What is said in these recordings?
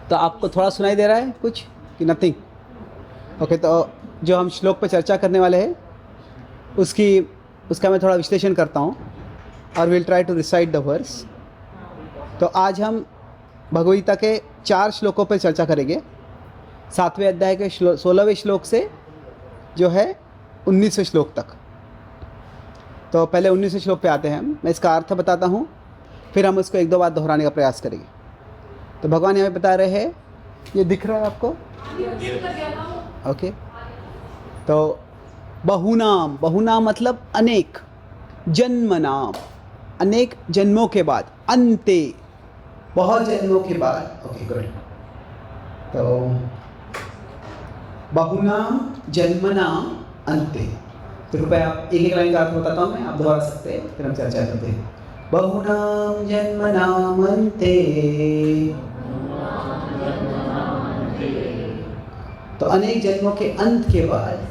तो आपको थोड़ा सुनाई दे रहा है कुछ कि नथिंग? ओके, तो जो हम श्लोक पर चर्चा करने वाले हैं उसका मैं थोड़ा विश्लेषण करता हूँ और will try to recite the verse. तो आज हम भगवद्गीता के 4 श्लोकों पर चर्चा करेंगे। 7वें अध्याय के 16वें श्लोक से जो है 19वें श्लोक तक। तो पहले 19वें श्लोक पे आते हैं मैं इसका अर्थ बताता हूँ, फिर हम उसको 1-2 बार दोहराने का प्रयास करेंगे। तो भगवान हमें बता रहे हैं, ये दिख रहा है आपको? ओके। तो बहुनाम, बहुनाम मतलब अनेक, जन्मनाम अनेक जन्मों के बाद, अंते बहुत जन्मों के बाद। Okay good. तो बहुनाम जन्मनाम अंते। तो कृपया आप एक लाइन का अर्थ बताता हूँ मैं, आप दोहरा सकते हैं, फिर हम चर्चा करते हैं। बहुनाम जन्मनाम अंते। तो अनेक जन्मों के अंत के बाद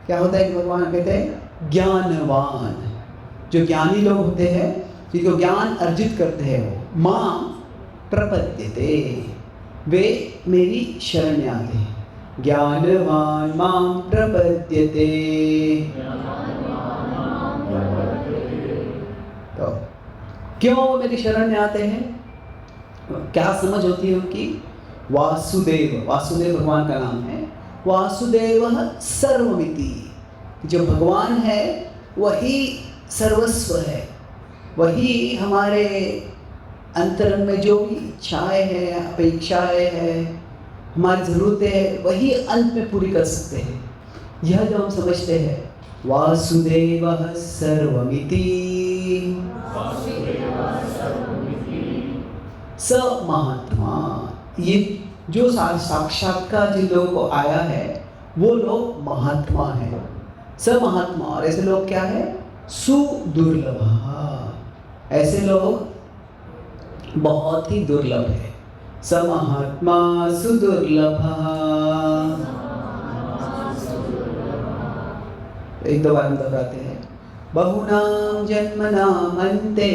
क्या होता है कि भगवान कहते हैं ज्ञानवान, जो ज्ञानी लोग होते हैं, जिनको ज्ञान अर्जित करते हैं, वो मां प्रपद्यते, वे मेरी शरण में आते हैं। ज्ञानवान मां प्रपद्यते। तो क्यों वो मेरी शरण में आते हैं? क्या समझ होती है उनकी? वासुदेव, वासुदेव भगवान का नाम है। वासुदेव सर्वमिति, जो भगवान है वही सर्वस्व है, वही हमारे अंतरंग में जो भी इच्छाएं हैं, अपेक्षाएं हैं, हमारी ज़रूरतें हैं, वही अंत में पूरी कर सकते हैं। यह जो हम समझते हैं वासुदेव सर्वमिति, स महात्मा, ये जो साक्षात्कार जिन लोगों को आया है वो लोग महात्मा हैं। स महात्मा, और ऐसे लोग क्या है? सुदुर्लभ, ऐसे लोग बहुत ही दुर्लभ है। स महात्मा सुदुर्लभ। 1-2 बार हम दोहराते हैं। बहुनाम जन्मनाम अन्ते,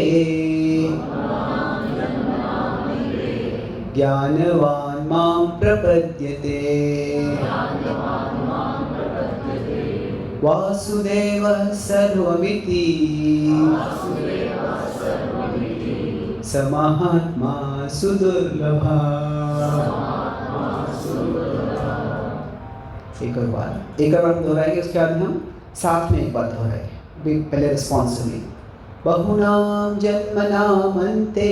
ज्ञानवान मां प्रपद्यते। वासुदेव सर्वमिति, स महात्मा सुदुर्लभ। एक और बार दोहराएंगे, उसके बाद हम साथ में एक बार दोहराएंगे। पहले रिस्पॉन्सिवली। बहुनाम जन्मनाम अन्ते,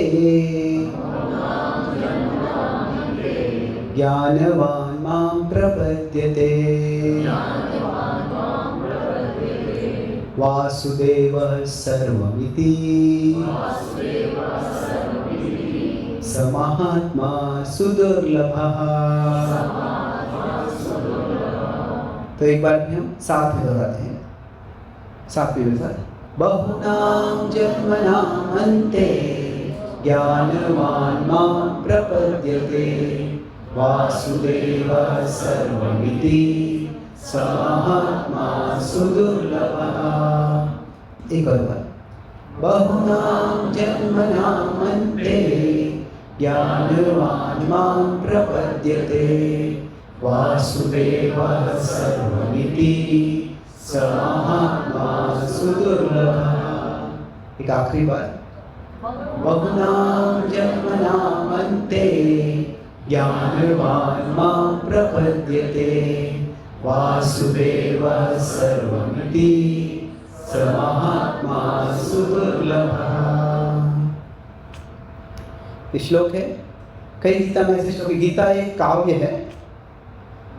ज्ञानवान मां प्रपद्यते। वासुदेव सर्वमिति, स महात्मा सुदुर्लभ। तो एक बार भी हम साथ में दोहराते हैं, साथ में साथ। बहुनाम जन्मनाम अन्ते, ज्ञानवान मां प्रपद्यते। वासुदेव सर्वमिति, स महात्मा सुदुर्लभ। एक और बार। बहुनाम जन्मनाम अन्ते, ज्ञानवान मां प्रपद्यते। वासुदेव सर्वमिति, स महात्मा सुदुर्लभ। एक आखिरी बार। बहुनाम जन्मनाम अन्ते, ज्ञानवान मां प्रपद्यते। वासुदेव सर्वमिति, स महात्मा सुदुर्लभ। श्लोक है। कई गीता में ऐसे श्लोक, गीता एक काव्य है,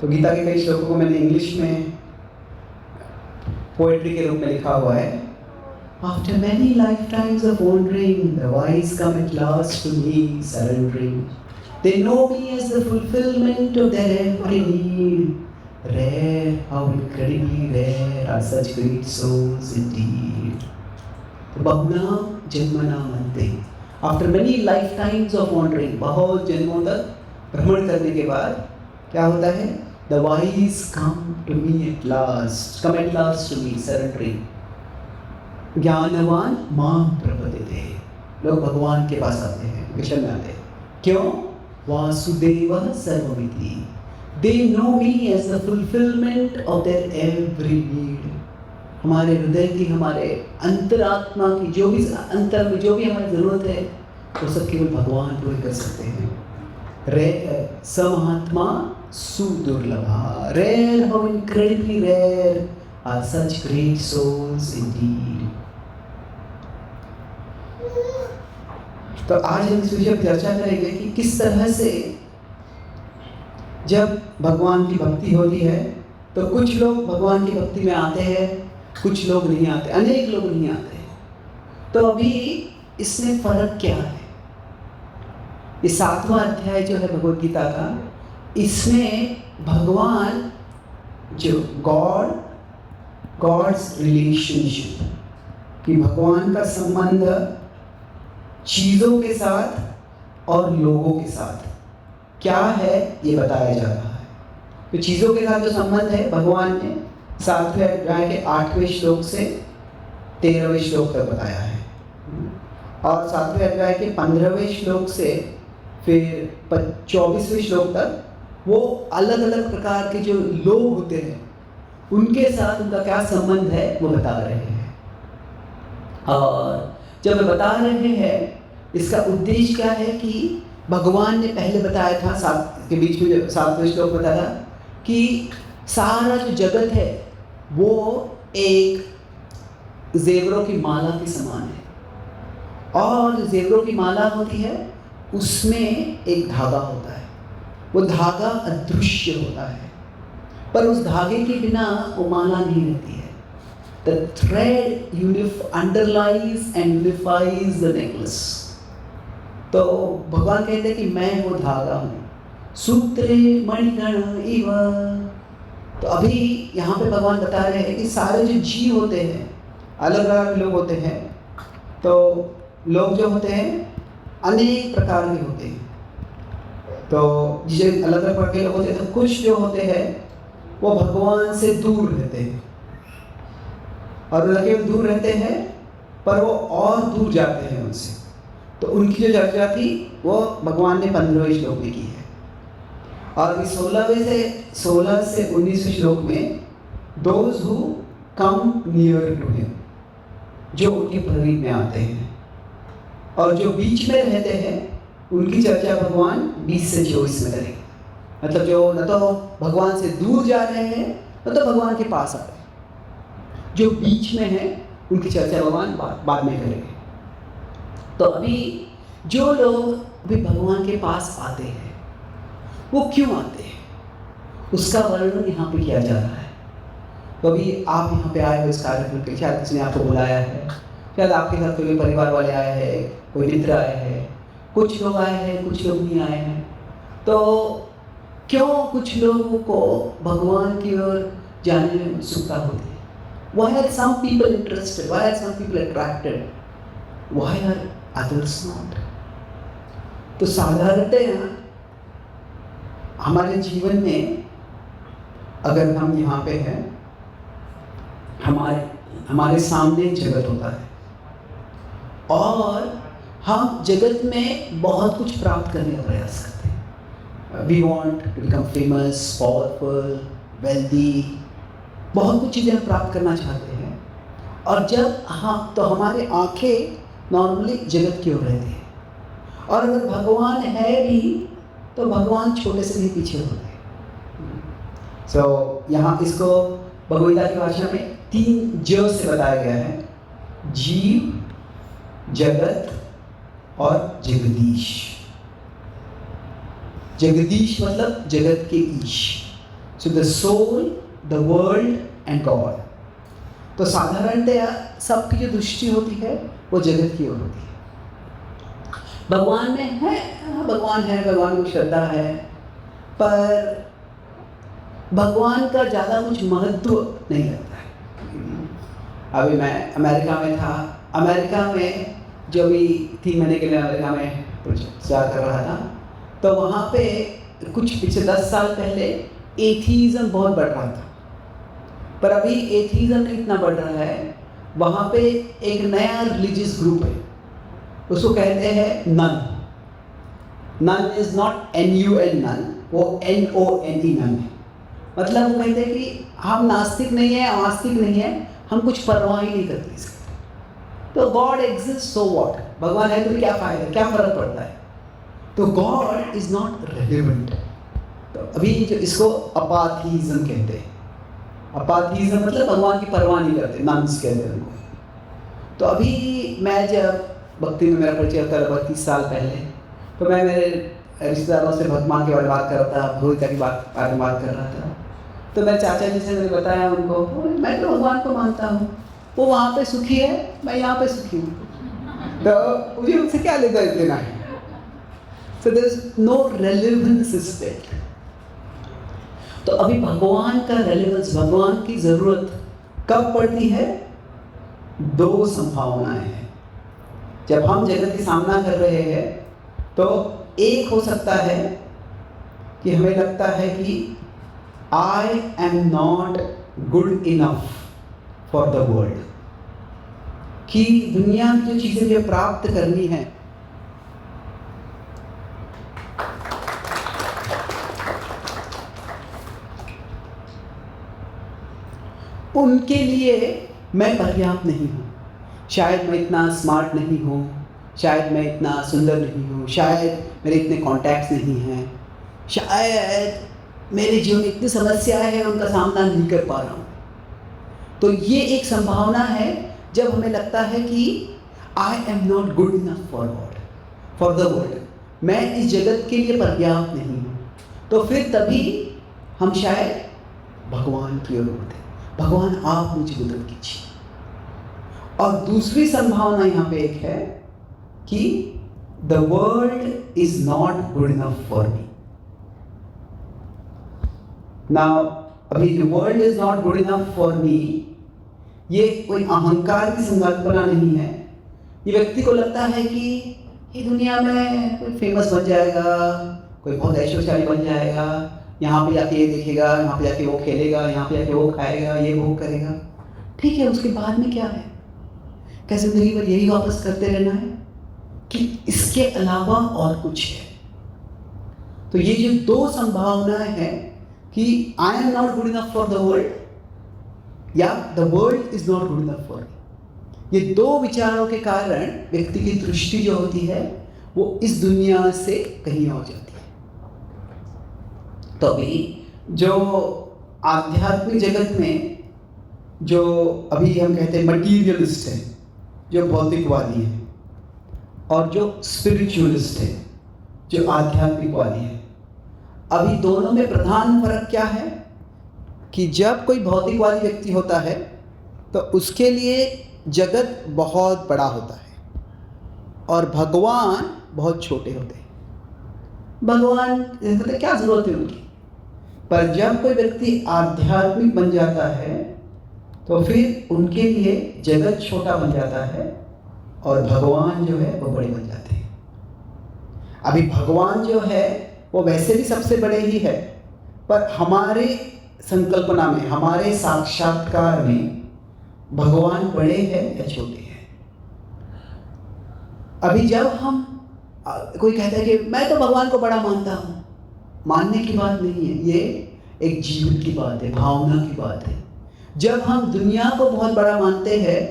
तो गीता के कई श्लोकों को मैंने इंग्लिश में पोएट्री के रूप में लिखा हुआ है। After many lifetimes of wandering, the wise come at last to me surrendering. They know me as the fulfillment of their every need. Rare, how incredibly rare are such great souls indeed. बहुनाम जन्मनाम अन्ते, after many lifetimes of wandering, बहुत जन्मों तक भ्रमण करने के बाद क्या होता है? The wise come to me at last, come at last to me, surrendering. ज्ञानवान मां प्रपद्यते, लोग भगवान के पास आते हैं, मिशन में आते हैं। क्यों? Vasudeva Sarvamiti. They know me as the fulfillment of their every need. हमारे हृदय की, हमारे अंतरात्मा की जो भी अंतर में जो भी हमारी ज़रूरत है वो सब केवल भगवान पूरी कर सकते हैं. समहात्मा सुदुर्लभा. Rare, how incredibly rare are such great souls indeed. तो आज हम इस विषय पर चर्चा करेंगे कि किस तरह से जब भगवान की भक्ति होती है तो कुछ लोग भगवान की भक्ति में आते हैं, कुछ लोग नहीं आते, अनेक लोग नहीं आते. तो अभी इसमें फर्क क्या है? ये 7वां अध्याय जो है भगवद गीता का, इसमें भगवान जो गॉड्स रिलेशनशिप, कि भगवान का संबंध चीज़ों के साथ और लोगों के साथ क्या है ये बताया जा रहा है. तो चीज़ों के साथ जो संबंध है भगवान ने 7वें अध्याय के 8वें श्लोक से 13वें श्लोक तक बताया है, और 7वें अध्याय के 15वें श्लोक से फिर 24वें श्लोक तक वो अलग अलग प्रकार के जो लोग होते हैं उनके साथ उनका क्या संबंध है वो बता रहे हैं. और जब वे बता रहे हैं इसका उद्देश्य क्या है कि भगवान ने पहले बताया था, 7 के बीच में जो 7वें श्लोक बताया कि सारा जो जगत है वो एक जेवरों की माला के समान है, और जो जेवरों की माला होती है उसमें एक धागा होता है. वो धागा अदृश्य होता है, पर उस धागे के बिना वो माला नहीं रहती है. The thread underlies and unifies the necklace. तो भगवान कहते हैं कि मैं वो धागा हूँ. सूत्रे मणिगण इव. तो अभी यहाँ पे भगवान बता रहे हैं कि सारे जो जीव होते हैं, अलग अलग लोग होते हैं. तो लोग जो होते हैं अनेक प्रकार के होते हैं. तो जिसे अलग अलग प्रकार के लोग होते हैं, तो कुछ जो होते हैं वो भगवान से दूर रहते हैं, और न केवल दूर रहते हैं पर वो और दूर जाते हैं उनसे. तो उनकी जो चर्चा थी वो भगवान ने 15वें श्लोक में की है. और 16 से 19वें श्लोक में those who come near to him, जो उनके करीब में आते हैं, और जो बीच में रहते हैं उनकी चर्चा भगवान 20 से 24 में करेंगे. मतलब जो न तो भगवान से दूर जा रहे हैं न तो भगवान के पास आ रहे हैं, जो बीच में है उनकी चर्चा भगवान बाद में करेंगे. तो अभी जो लोग भी भगवान के पास आते हैं वो क्यों आते हैं उसका वर्णन यहाँ पे किया जा रहा है. तो अभी आप यहाँ पे आए हो इस कार्यक्रम के, शायद किसी ने आपको बुलाया है, शायद आपके साथ कोई परिवार वाले आए हैं, कोई मित्र आए हैं, कुछ लोग आए हैं, कुछ लोग नहीं आए हैं. तो क्यों कुछ लोगों को भगवान की ओर जाने में उत्सुकता होती है? Why are some people interested? Why are some people attracted? Why are others not? तो साधारणतः हमारे जीवन में अगर हम यहाँ पे हैं, हमारे सामने जगत होता है और हम जगत में बहुत कुछ प्राप्त करने का प्रयास करते हैं. We want to become famous, powerful, wealthy. बहुत कुछ चीज़ें हम प्राप्त करना चाहते हैं, और जब तो हमारे आंखें नॉर्मली जगत की ओर रहती है, और अगर भगवान है भी तो भगवान छोटे से भी पीछे होते हैं. यहाँ इसको भगवद गीता की भाषा में 3 ज से बताया गया है: जीव, जगत और जगदीश. जगदीश मतलब जगत के ईश. So the soul, the world and God. तो साधारणतया सबकी जो दृष्टि होती है वो जगत की ओर होती है. भगवान में है, भगवान है, भगवान को श्रद्धा है, पर भगवान का ज़्यादा कुछ महत्व नहीं रहता है. अभी मैं अमेरिका में था. अमेरिका में जो भी 3 महीने के लिए अमेरिका में प्रचार कर रहा था, तो वहाँ पे कुछ पिछले 10 साल पहले एथीज़म बहुत बढ़ रहा था. पर अभी एथीज़म नहीं इतना बढ़ रहा है. वहाँ पे एक नया रिलीजियस ग्रुप है, उसको कहते हैं none. None is not NUN nun, वो NONE नन है। मतलब वो कहते हैं कि हम नास्तिक नहीं है, आस्तिक नहीं है, हम कुछ परवाह ही नहीं करते इसकी। तो गॉड एग्जिस्ट, सो व्हाट, भगवान है तो क्या फायदा, क्या फर्क पड़ता है। तो गॉड इज नॉट रेलिवेंट। तो अभी जो इसको अपाथीज्म कहते हैं, अपाथीज्म मतलब भगवान की परवाह नहीं करते, नन्स कहते हैं उनको। तो अभी मैं जब भक्ति में मेरा परिचय होता है 32 साल पहले, तो मैं मेरे रिश्तेदारों से भगवान के बारे में बात कर रहा था, भगवता की बात कर रहा था। तो मेरे चाचा जी से मैंने बताया उनको, मैं तो भगवान को मानता हूँ, वो वहाँ पे सुखी है, मैं यहाँ पे सुखी हूँ, तो मुझे उनसे क्या लेना है। So there is no relevance is there. तो अभी भगवान का रेलेवेंस, भगवान की जरूरत कब पड़ती है? दो संभावनाएं हैं। जब हम जगत की सामना कर रहे हैं तो एक हो सकता है कि हमें लगता है कि I am not good enough for the world, कि दुनिया की जो चीजें मुझे प्राप्त करनी है उनके लिए मैं पर्याप्त नहीं हूँ। शायद मैं इतना स्मार्ट नहीं हूँ, शायद मैं इतना सुंदर नहीं हूँ, शायद मेरे इतने कॉन्टैक्ट्स नहीं हैं, शायद मेरे जीवन में इतनी समस्याएं हैं उनका सामना नहीं कर पा रहा हूँ। तो ये एक संभावना है जब हमें लगता है कि I am not good enough for the world, मैं इस जगत के लिए पर्याप्त नहीं हूँ। तो फिर तभी हम शायद भगवान की ओर उठते, भगवान आप मुझे मदद कीजिए। और दूसरी संभावना यहाँ पे एक है कि the world is not good enough for me. Now अभी the world is not good enough for me, ये कोई अहंकार की संकल्पना नहीं है। ये व्यक्ति को लगता है कि ये दुनिया में कोई फेमस बन जाएगा, कोई बहुत ऐश्वर्यशाली बन जाएगा, यहाँ पे जाके ये देखेगा, यहाँ पे जाके वो खेलेगा, यहाँ पे जाके वो खाएगा, ये वो करेगा। ठीक है, उसके बाद में क्या है? क्या जिंदगी भर यही वापस करते रहना है कि इसके अलावा और कुछ है? तो ये जो दो संभावनाएं हैं कि I am not good enough for the world या the world is not good enough for me, ये दो विचारों के कारण व्यक्ति की दृष्टि जो होती है वो इस दुनिया से कहीं और जाती है। तो अभी जो आध्यात्मिक जगत में जो अभी हम कहते हैं मटीरियलिस्ट है, जो भौतिकवादी है, और जो स्पिरिचुअलिस्ट है, जो आध्यात्मिकवादी है, अभी दोनों में प्रधान फर्क क्या है कि जब कोई भौतिकवादी व्यक्ति होता है तो उसके लिए जगत बहुत बड़ा होता है और भगवान बहुत छोटे होते हैं। भगवान मतलब क्या जरूरत है उनकी। पर जब कोई व्यक्ति आध्यात्मिक बन जाता है तो फिर उनके लिए जगत छोटा बन जाता है और भगवान जो है वो बड़े बन जाते हैं। अभी भगवान जो है वो वैसे भी सबसे बड़े ही है, पर हमारे संकल्पना में, हमारे साक्षात्कार में भगवान बड़े हैं या छोटे हैं। अभी जब हम कोई कहता है कि मैं तो भगवान को बड़ा मानता हूँ, मानने की बात नहीं है, ये एक जीवन की बात है, भावना की बात है। जब हम दुनिया को बहुत बड़ा मानते हैं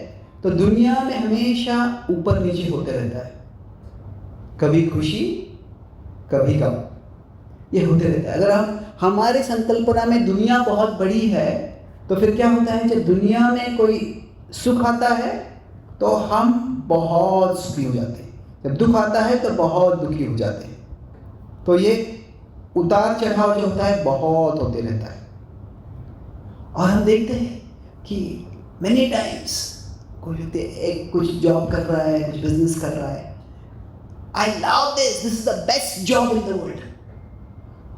तो दुनिया में हमेशा ऊपर नीचे होते रहता है, कभी खुशी कभी गम, ये होते रहता है। अगर हम हमारे संकल्पना में दुनिया बहुत बड़ी है तो फिर क्या होता है, जब दुनिया में कोई सुख आता है तो हम बहुत सुखी हो जाते हैं, जब दुख आता है तो बहुत दुखी हो जाते हैं। तो ये उतार चढ़ाव जो होता है बहुत होते रहता है। और हम देखते हैं कि मेनी टाइम्स कोई व्यक्ति एक कुछ जॉब कर रहा है, कुछ बिजनेस कर रहा है, I love this is the best job in the world,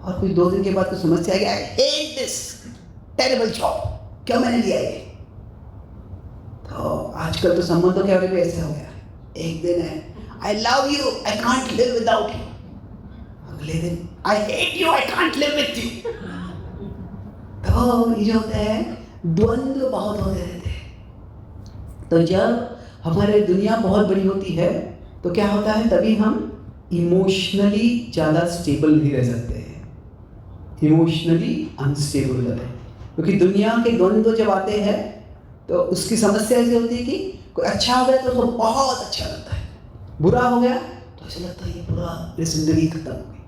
और कुछ 2 दिन के बाद कुछ समस्या आ गया, I hate this terrible job, क्यों मैंने लिया ये। तो आजकल तो संबंधों के बारे में ऐसे हो गया, एक दिन है I love you, I can't live without you, अगले दिन I hate you, I can't live with you. तो ये जो होता है द्वंद्व बहुत होते रहते हैं। तो जब हमारे दुनिया बहुत बड़ी होती है तो क्या होता है, तभी हम इमोशनली ज़्यादा स्टेबल नहीं रह सकते हैं, इमोशनली अनस्टेबल हो जाते हैं। क्योंकि दुनिया के द्वंद्व जब आते हैं तो उसकी समस्या ऐसी होती है कि कोई अच्छा हो गया तो उसको बहुत अच्छा लगता है, बुरा हो गया तो ऐसा लगता है ये पूरा मेरी जिंदगी खत्म हो गई।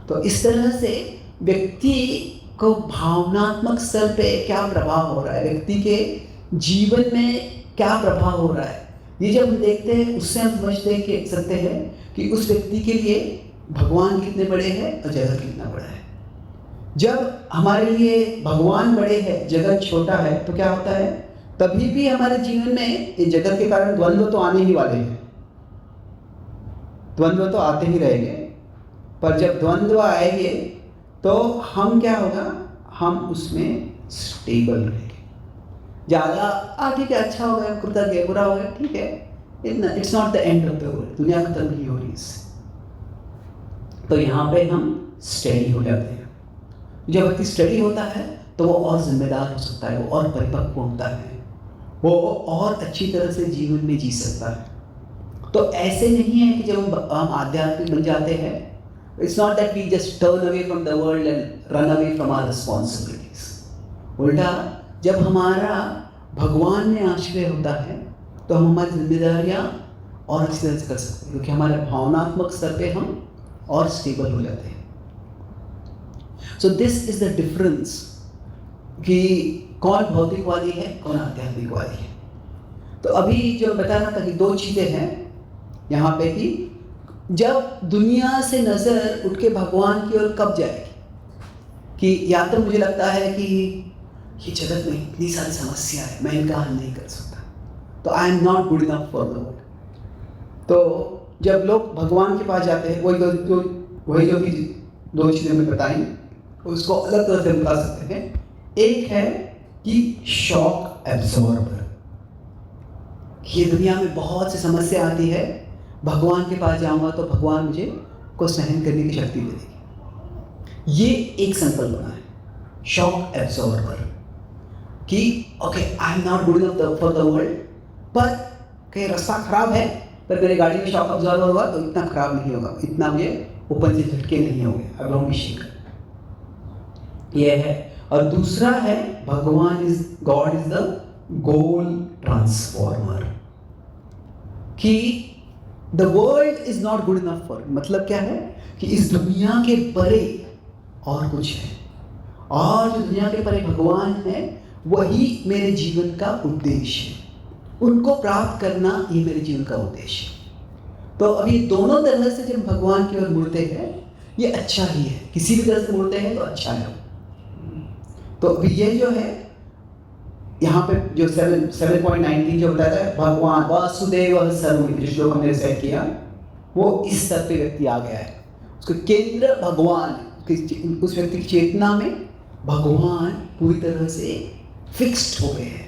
तो इस तरह से व्यक्ति को भावनात्मक स्तर पे क्या प्रभाव हो रहा है, व्यक्ति के जीवन में क्या प्रभाव हो रहा है, ये जब हम देखते हैं उससे हम समझते हैं कि सकते हैं कि उस व्यक्ति के लिए भगवान कितने बड़े हैं और जगत कितना बड़ा है। जब हमारे लिए भगवान बड़े हैं, जगत छोटा है, तो क्या होता है, तभी भी हमारे जीवन में इस जगत के कारण द्वंद्व तो आने ही वाले हैं, द्वंद्व तो आते ही रहेंगे। पर जब द्वंद्व आएंगे तो हम क्या होगा, हम उसमें स्टेबल रहेंगे। ज़्यादा ठीक है, अच्छा हो गया, कृतज्ञ, बुरा हो गया, ठीक है, it's not the end of the world, दुनिया खत्म नहीं हो रही इससे। तो यहाँ पे हम स्टेडी हो जाते हैं। जब व्यक्ति स्टडी होता है तो वो और जिम्मेदार हो सकता है, वो और परिपक्व होता है, वो और अच्छी तरह से जीवन में जी सकता है। तो ऐसे नहीं है कि जब हम आध्यात्मिक बन जाते हैं, it's not that we just turn away from the world and run away from our responsibilities. उल्टा जब हमारा भगवान में आश्रय होता है तो हम हमारी जिम्मेदारियाँ और अच्छी तरह से कर सकते हैं, क्योंकि हमारे भावनात्मक स्तर पे हम और स्टेबल हो जाते हैं। So this is the difference कि कौन भौतिकवादी है, कौन आध्यात्मिकवादी है। तो अभी जो बता रहा था कि दो चीज़ें हैं यहाँ पे कि जब दुनिया से नज़र उठ के भगवान की ओर कब जाएगी, कि या तो मुझे लगता है कि ये जगत में इतनी सारी समस्या है, मैं इनका हल नहीं कर सकता, तो आई am not good enough for the world. तो जब लोग भगवान के पास जाते हैं, वही जो भी दो चीज़ें मैं बताई, उसको अलग तरह से बता सकते हैं। एक है कि शॉक एब्जॉर्बर, ये दुनिया में बहुत सी समस्या आती है, भगवान के पास जाऊंगा तो भगवान मुझे को सहन करने की शक्ति दे देगी। ये एक संकल्पना है, शॉक एब्जॉर्बर, कि okay I am not good enough for the world, पर कहीं रास्ता खराब है, पर मेरी गाड़ी में शॉक एब्जॉर्बर होगा तो इतना खराब नहीं होगा, इतना मुझे ऊपर से झटके नहीं होंगे, आई वोंट बी शेकन। ये है। और दूसरा है God is the goal transformer, कि the world is not good enough for, मतलब क्या है कि इस दुनिया के परे और कुछ है, और जो दुनिया के परे भगवान है वही मेरे जीवन का उद्देश्य है, उनको प्राप्त करना ये मेरे जीवन का उद्देश्य है। तो अभी दोनों तरह से जब भगवान की ओर मुड़ते हैं ये अच्छा ही है, किसी भी तरह से मुड़ते हैं तो अच्छा है। तो अभी ये जो है यहाँ पे जो 7.19 जो बताया है, भगवान वासुदेव सर्वमित्र, जो श्लोक हमने सेट किया, वो इस स्तर पे व्यक्ति आ गया है, उसका केंद्र भगवान, उस व्यक्ति की चेतना में भगवान पूरी तरह से फिक्स्ड हो गए हैं।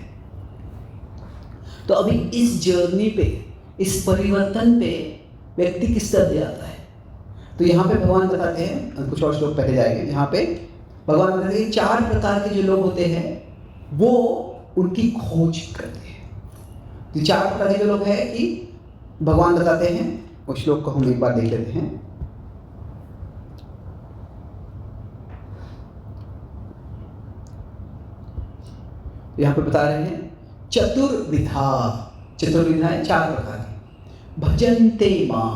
तो अभी इस जर्नी पे, इस परिवर्तन पे व्यक्ति किस तरह जाता है, तो यहाँ पे भगवान बताते हैं, कुछ और श्लोक पहले जाएंगे, यहाँ पे भगवान बताते हैं 4 प्रकार के जो लोग होते हैं वो उनकी खोज करते हैं। तो 4 प्रकार के जो लोग हैं कि भगवान बताते हैं, उस श्लोक को हम एक बार देख लेते हैं। यहाँ पे बता रहे हैं चतुर्विधा है 4 प्रकार के, भजन्ते मां,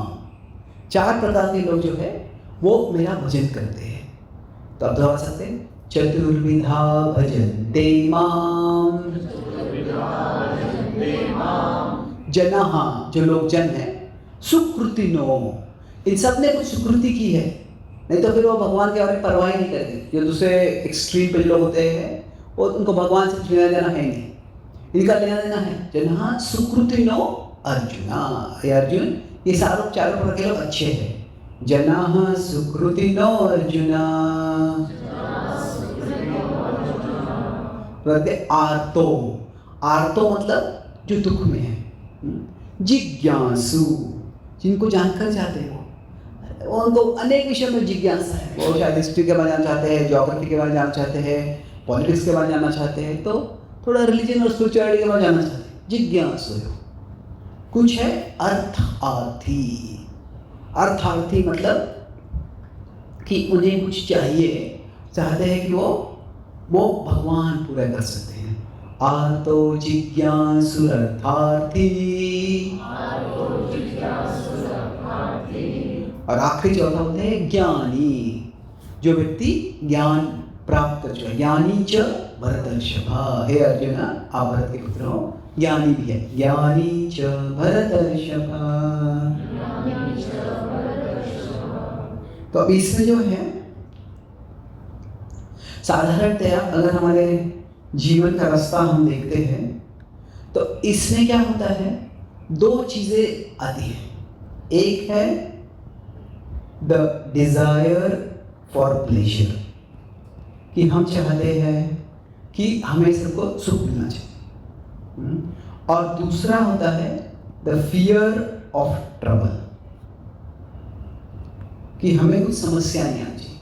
4 प्रकार के लोग जो है वो मेरा भजन करते हैं। तो आप दोहरा सकते हैं, चतुर्विधा भजन्ते मां, जनः, जो लोग जन है, सुकृतिनो, इन सब ने कुछ सुकृति की है, नहीं तो फिर वो भगवान के बारे में परवाह ही नहीं करते। जो दूसरे एक्सट्रीम पे लोग होते हैं वो उनको भगवान से लेना देना है नहीं, इनका लेना देना है। जनः सुकृतिनो अर्जुना, हे अर्जुन, ये चारों प्रकार के लोग अच्छे हैं। जनः सुकृतिनो अर्जुना, आर्तो, आर्तो मतलब जो दुख में है, जिज्ञासु, जिनको जानकर चाहते हैं, वो उनको अनेक विषयों में जिज्ञासा है, वो शायद हिस्ट्री के बारे में जानना चाहते हैं, ज्योग्राफी के बारे में जानना चाहते हैं, पॉलिटिक्स के बारे में जानना चाहते हैं, तो थोड़ा रिलीजन और स्पिरिचुअलिटी के बारे में जानना चाहते हैं, जिज्ञासु। कुछ है अर्थार्थी, अर्थार्थी मतलब कि उन्हें कुछ चाहिए, चाहते हैं कि वो भगवान पूरा कर सकते हैं। आर्तो जिज्ञासुरर्थार्थी, और आखिरी चौथा होता है ज्ञानी, जो व्यक्ति ज्ञान प्राप्त कर चुका है। ज्ञानी च भरतर्षभा, हे अर्जुन आप भरत के पुत्र हो, ज्ञानी भी है। ज्ञानी च भरतर्षभा। तो अब इसमें जो है साधारणतया अगर हमारे जीवन का रास्ता हम देखते हैं तो इसमें क्या होता है, दो चीजें आती हैं। एक है द डिजायर फॉर प्लेजर, कि हम चाहते हैं कि हमें सबको सुख मिलना चाहिए, और दूसरा होता है द फियर ऑफ ट्रबल, कि हमें कुछ समस्या नहीं आनी चाहिए।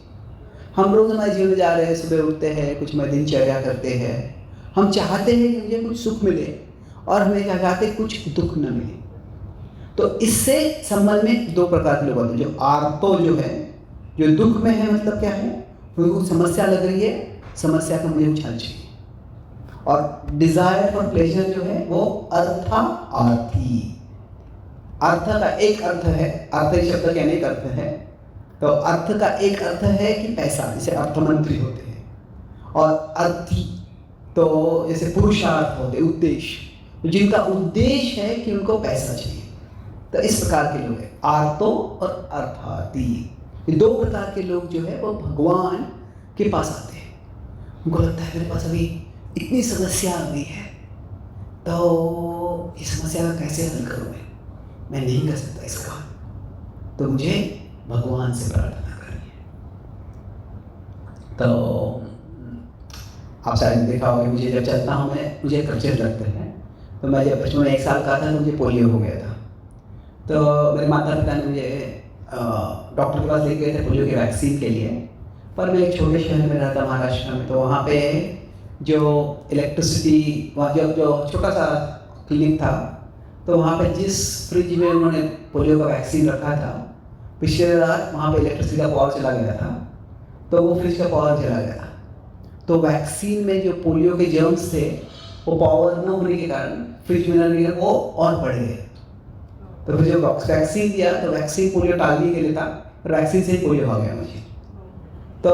हम रोज हमारे जीवन में जा रहे हैं, सुबह उठते हैं, कुछ में दिनचर्या करते हैं, हम चाहते हैं कि मुझे कुछ सुख मिले, और हमें क्या चाहते हैं, कुछ दुख न मिले। तो इससे संबंध में दो प्रकार के लोग होते हैं। जो आर्तो जो है, जो दुख में है, मतलब क्या है, उनको समस्या लग रही है, समस्या का मुझे उछाल चाहिए। और डिजायर फॉर प्लेजर जो है वो अर्थार्थी। अर्थ का एक अर्थ है, अर्थ शब्द का अनेक अर्थ है। तो अर्थ का एक अर्थ है कि पैसा, जैसे अर्थमंत्री होते हैं, और अर्थी तो जैसे पुरुषार्थ होते, उद्देश्य, जिनका उद्देश्य है कि उनको पैसा चाहिए। तो इस प्रकार के लोग हैं आर्तो और अर्थार्थी। ये दो प्रकार के लोग जो है वो भगवान के पास आते हैं। उनको लगता है मेरे पास अभी इतनी समस्या आ गई है, तो इस समस्या का कैसे हल करूँ, मैं नहीं कर सकता इसका, तो मुझे भगवान से प्रार्थना करनी है। तो आप शायद देखा होगा, मुझे जब चलता हूँ मैं, मुझे क्रचेस लगते हैं। तो मैं जब बचपन में 1 साल का था तो मुझे पोलियो हो गया था। तो मेरे माता पिता ने मुझे डॉक्टर के पास ले गए थे पोलियो की वैक्सीन के लिए। पर मैं एक छोटे शहर में रहता, महाराष्ट्र में, तो वहाँ पे जो इलेक्ट्रिसिटी, वहाँ जो छोटा सा क्लिनिक था, तो वहाँ पे जिस फ्रिज में उन्होंने पोलियो का वैक्सीन रखा था, पिछले रात वहाँ पे इलेक्ट्रिसिटी का पावर चला गया था, तो वो फ्रिज का पावर चला गया था। तो वैक्सीन में जो पोलियो के जर्म्स थे, वो पावर न होने के कारण, फ्रिज में रहने के कारण वो और बढ़ गए। तो फिर जब वैक्सीन दिया तो वैक्सीन पोलियो टालने के लिए था, और वैक्सीन से ही पोलियो हो गया मुझे। तो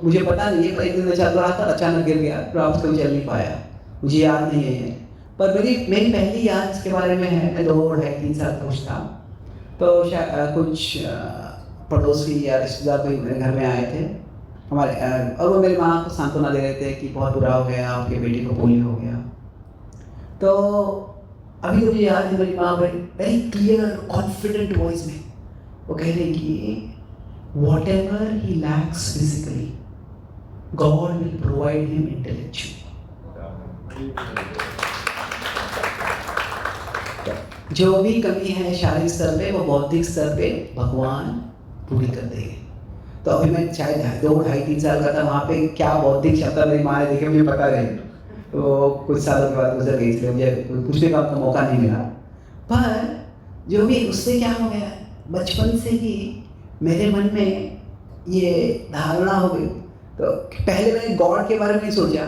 मुझे पता नहीं है, पर एक दिन मैं चल रहा था, अचानक गिर गया, फिर आपसे कभी चल नहीं पाया, मुझे याद नहीं है। पर मेरी पहली याद इसके बारे में है, मैं 2-3 साल का था। तो कुछ पड़ोसी या रिश्तेदार कोई मेरे घर में आए थे हमारे, और वो मेरी माँ को सांत्वना दे रहे थे कि बहुत बुरा हो गया, आपके बेटी को पोलियो हो गया। तो अभी मुझे याद है, मेरी माँ वेरी क्लियर कॉन्फिडेंट वॉइस में वो कह रही कि whatever he lacks physically, God will provide him intellectually. जो भी कमी है शारीरिक स्तर पे, वो बौद्धिक स्तर पे भगवान पूरी कर देंगे। तो अभी मैं शायद 2-2.5-3 साल का था, वहाँ पे क्या बौद्धिक क्षमता मेरी माँ ने देखे मुझे पता नहीं। तो कुछ सालों के बाद गुजर गई, इसलिए मुझे पूछने का मौका नहीं मिला। पर जो भी उससे क्या हो गया, बचपन से ही मेरे मन में ये धारणा हो गई। तो पहले मैंने गॉड के बारे में नहीं सोचा,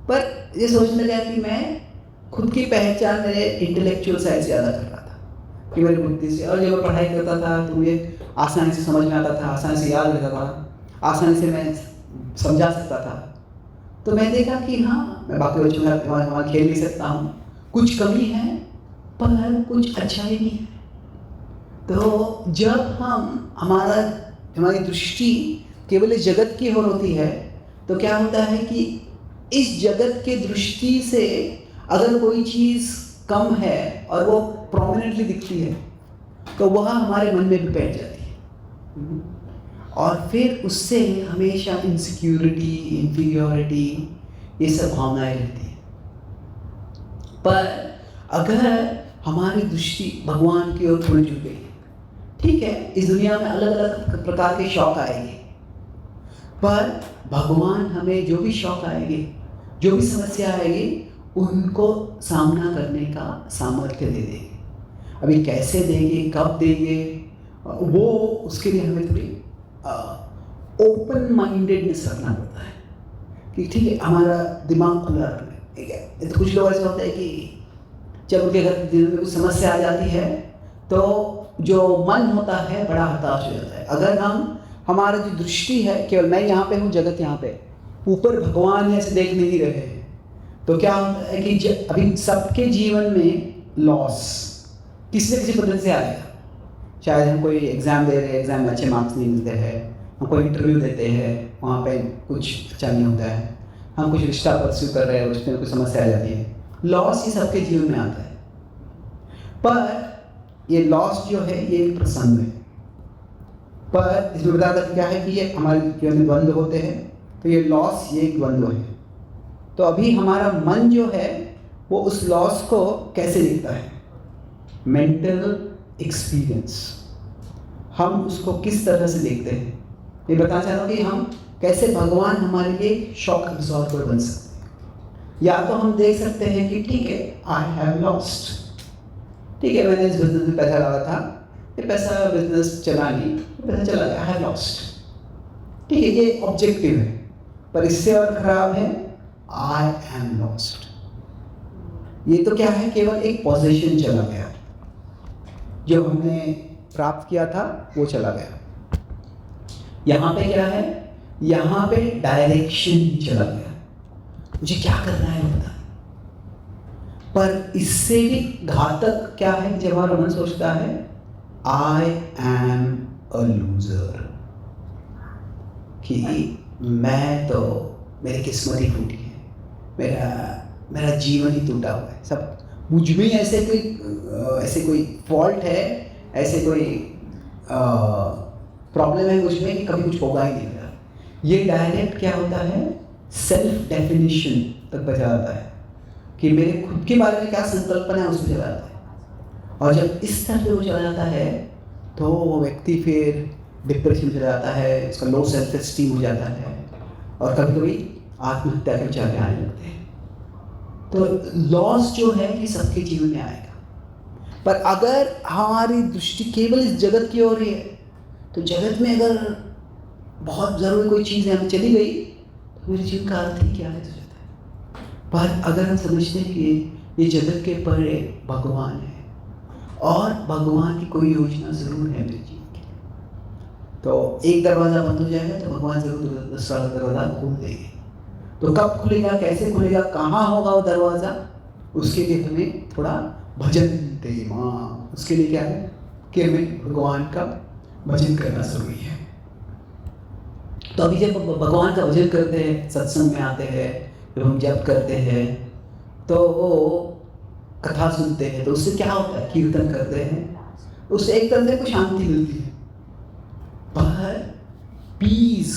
पर ये सोचने लगा कि मैं खुद की पहचान मेरे इंटेलेक्चुअल साइड से ज़्यादा कर रहा था, कि मेरी बुद्धि से। और जब मैं पढ़ाई करता था तो मुझे आसानी से समझ में आता था, आसानी से याद रहता था, आसानी से मैं समझा सकता था। तो मैं देखा कि हाँ, मैं बाकी बच्चों के साथ वहाँ खेल नहीं सकता हूँ, कुछ कमी है पर कुछ अच्छाई भी है। तो जब हमारी दृष्टि केवल इस जगत की ओर होती है, तो क्या होता है कि इस जगत के दृष्टि से अगर कोई चीज़ कम है और वो प्रोमिनेंटली दिखती है, तो वह हमारे मन में भी बैठ जाती है, और फिर उससे हमेशा इनसिक्योरिटी, इन्फीरियॉरिटी, ये सब भावनाएं रहती हैं। पर अगर हमारी दृष्टि भगवान की ओर थोड़ी झुक गई, ठीक है, इस दुनिया में अलग अलग प्रकार के शौक आएंगे, पर भगवान हमें जो भी शौक आएंगे, जो भी समस्या आएगी, उनको सामना करने का सामर्थ्य दे देंगे। अभी कैसे देंगे, कब देंगे, वो उसके लिए हमें थोड़ी ओपन माइंडेडनेस रखना पड़ता है कि ठीक है, हमारा दिमाग खुला रखना है, ठीक है। तो कुछ लोग ऐसे होते हैं कि जब उनके घर दिल में कुछ समस्या आ जाती है तो जो मन होता है बड़ा हताश हो जाता है। अगर हमारा जो दृष्टि है केवल मैं यहाँ पे हूँ, जगत यहाँ पे, ऊपर भगवान है, ऐसे देख नहीं रहे हैं, तो क्या होता है कि अभी सबके जीवन में लॉस किसी न किसी पद्धति से आएगा। शायद हम कोई एग्ज़ाम दे रहे हैं, एग्ज़ाम में अच्छे मार्क्स नहीं मिलते हैं, हम कोई इंटरव्यू देते हैं, वहाँ पे कुछ अच्छा नहीं होता है, हम कुछ रिश्ता परस्यू कर रहे हैं, उसमें कुछ समस्या आ जाती है। लॉस ये सबके जीवन में आता है, पर ये लॉस जो है ये एक प्रसंग है। पर इसमें बताता क्या है कि ये हमारे जीवन में द्वंद्व होते हैं, तो ये लॉस ये एक द्वंद्व है। तो अभी हमारा मन जो है वो उस लॉस को कैसे देखता है, मेंटल एक्सपीरियंस, हम उसको किस तरह से देखते हैं, ये बताना चाह रहा हूँ कि हम कैसे भगवान हमारे लिए शॉक अब्सॉर्बर बन सकते हैं। या तो हम देख सकते हैं कि ठीक है, आई हैव लॉस्ट, ठीक है, मैंने इस बिजनेस में पैसा लगा था, ये पैसा बिजनेस चला नहीं, पैसा चला गया, आई हैव लॉस्ट, ठीक है, ये ऑब्जेक्टिव है। पर इससे और खराब है आई एम लॉस्ट। ये तो क्या है, केवल एक पोजीशन चला गया, जो हमने प्राप्त किया था वो चला गया। यहाँ पे क्या है, यहाँ पे डायरेक्शन ही चला गया, मुझे क्या करना है पता। पर इससे भी घातक क्या है, जब हमारा मन सोचता है आई एम अ लूजर, कि मैं तो, मेरी किस्मत ही टूटी है, मेरा जीवन ही टूटा हुआ है, सब मुझ में ऐसे कोई फॉल्ट है, ऐसे कोई प्रॉब्लम है मुझ में कि कभी कुछ होगा ही नहीं मेरा। ये डायरेक्ट क्या होता है, सेल्फ डेफिनेशन तक बचा जाता है कि मेरे खुद के बारे में क्या संकल्पना है उसमें चला जाता है। और जब इस तरह से वो चला जाता है तो वो व्यक्ति फिर डिप्रेशन में चला जाता है, उसका लो सेल्फ एस्टीम हो जाता है, और कभी कभी आत्महत्या के विचार आने लगते हैं। तो लॉस जो है ये सबके जीवन में आएगा, पर अगर हमारी दृष्टि केवल इस जगत की ओर ही है, तो जगत में अगर बहुत ज़रूरी कोई चीज़ है हमें चली गई तो मेरे जीवन का अर्थ ही क्या है तो जाता है। पर अगर हम समझते हैं कि ये जगत के परे भगवान है और भगवान की कोई योजना ज़रूर है मेरे जीवन के लिए, तो एक दरवाज़ा बंद हो जाएगा तो भगवान ज़रूर दूसरा दरवाज़ा खोल देंगे। तो कब खुलेगा, कैसे खुलेगा, कहाँ होगा वो दरवाज़ा, उसके लिए हमें थोड़ा भजन दे माँ, उसके लिए क्या है कि हमें भगवान का भजन करना जरूरी है। तो अभी जब भगवान का भजन करते हैं, सत्संग में आते हैं, जब हम जप करते हैं, तो वो कथा सुनते हैं, तो उससे क्या होता है, कीर्तन करते हैं, उससे एक तरह से कोई शांति मिलती है। पर पीस,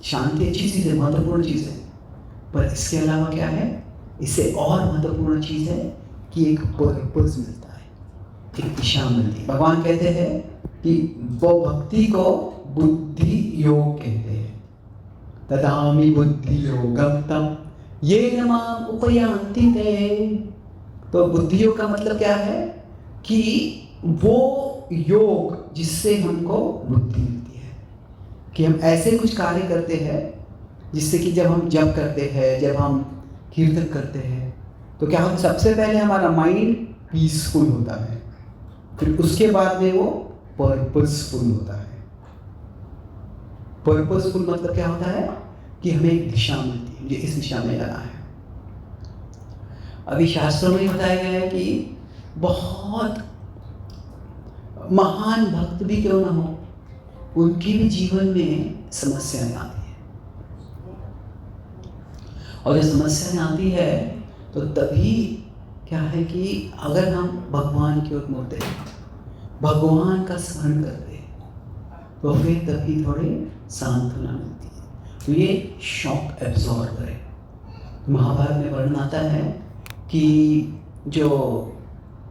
शांति अच्छी चीज़ है, महत्वपूर्ण चीज़ है, पर इसके अलावा क्या है, इससे और महत्वपूर्ण चीज़ है कि एक पर्पस मिलता है, एक दिशा मिलती है। भगवान कहते हैं कि वो भक्ति को बुद्धि योग कहते हैं, तदामि बुद्धि योगम तम ये माम उपयान्ति ते। तो बुद्धि योग का मतलब क्या है कि वो योग जिससे हमको बुद्धि मिलती है, कि हम ऐसे कुछ कार्य करते हैं जिससे कि जब हम जप करते हैं, जब हम कीर्तन करते हैं, तो क्या होता है, सबसे पहले हमारा माइंड पीसफुल होता है, फिर उसके बाद में वो पर्पसफुल होता है। पर्पसफुल मतलब क्या होता है कि हमें एक दिशा मिलती है, मुझे इस दिशा में जाना है। अभी शास्त्रों में बताया गया है कि बहुत महान भक्त भी क्यों ना हो, उनके भी जीवन में समस्याएं आती है, और जब समस्याएं आती है तो तभी क्या है कि अगर हम भगवान की ओर मुड़ते हैं, भगवान का स्मरण करते हैं, तो फिर तभी थोड़ी सांत्वना मिलती है। तो ये शॉक एब्जॉर्बर है। महाभारत में वर्णन आता है कि जो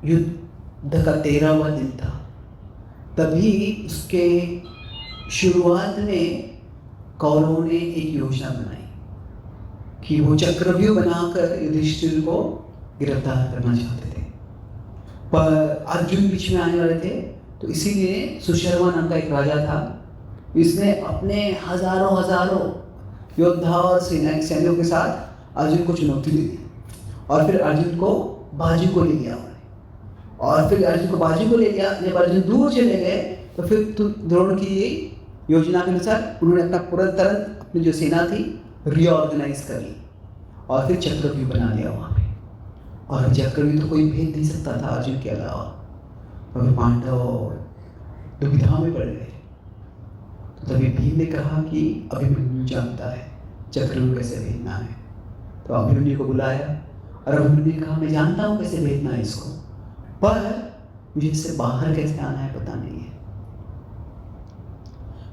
युद्ध का 13वां दिन था, तभी उसके शुरुआत में कौरवों ने एक योजना बनाई कि वो चक्रव्यूह बनाकर युधिष्ठिर को गिरफ्तार करना चाहते थे, पर अर्जुन बीच में आने वाले थे, तो इसीलिए सुशर्मा नाम का एक राजा था, इसने अपने हजारों योद्धा और सैनिकों के साथ अर्जुन को चुनौती दी और फिर अर्जुन को बाजू को ले लिया उन्होंने। और फिर अर्जुन को बाजू को ले लिया, जब अर्जुन दूर चले गए तो फिर द्रोण की योजना के अनुसार उन्होंने अपना तुरंत अपनी जो सेना थी रीऑर्गेनाइज कर ली और फिर चक्रव्यूह बना लिया वहाँ पे। और चक्रव्यूह तो कोई भेद नहीं सकता था अर्जुन के अलावा। और पांडव दुविधा में पड़ गए। तो तभी भीम ने कहा कि अभिमन्यु जानता है चक्रव्यूह कैसे भेजना है। तो अभिमन्यु को बुलाया और अभिमन्यु ने कहा मैं जानता हूँ कैसे भेजना है इसको, पर मुझे इससे बाहर कैसे आना है पता नहीं है।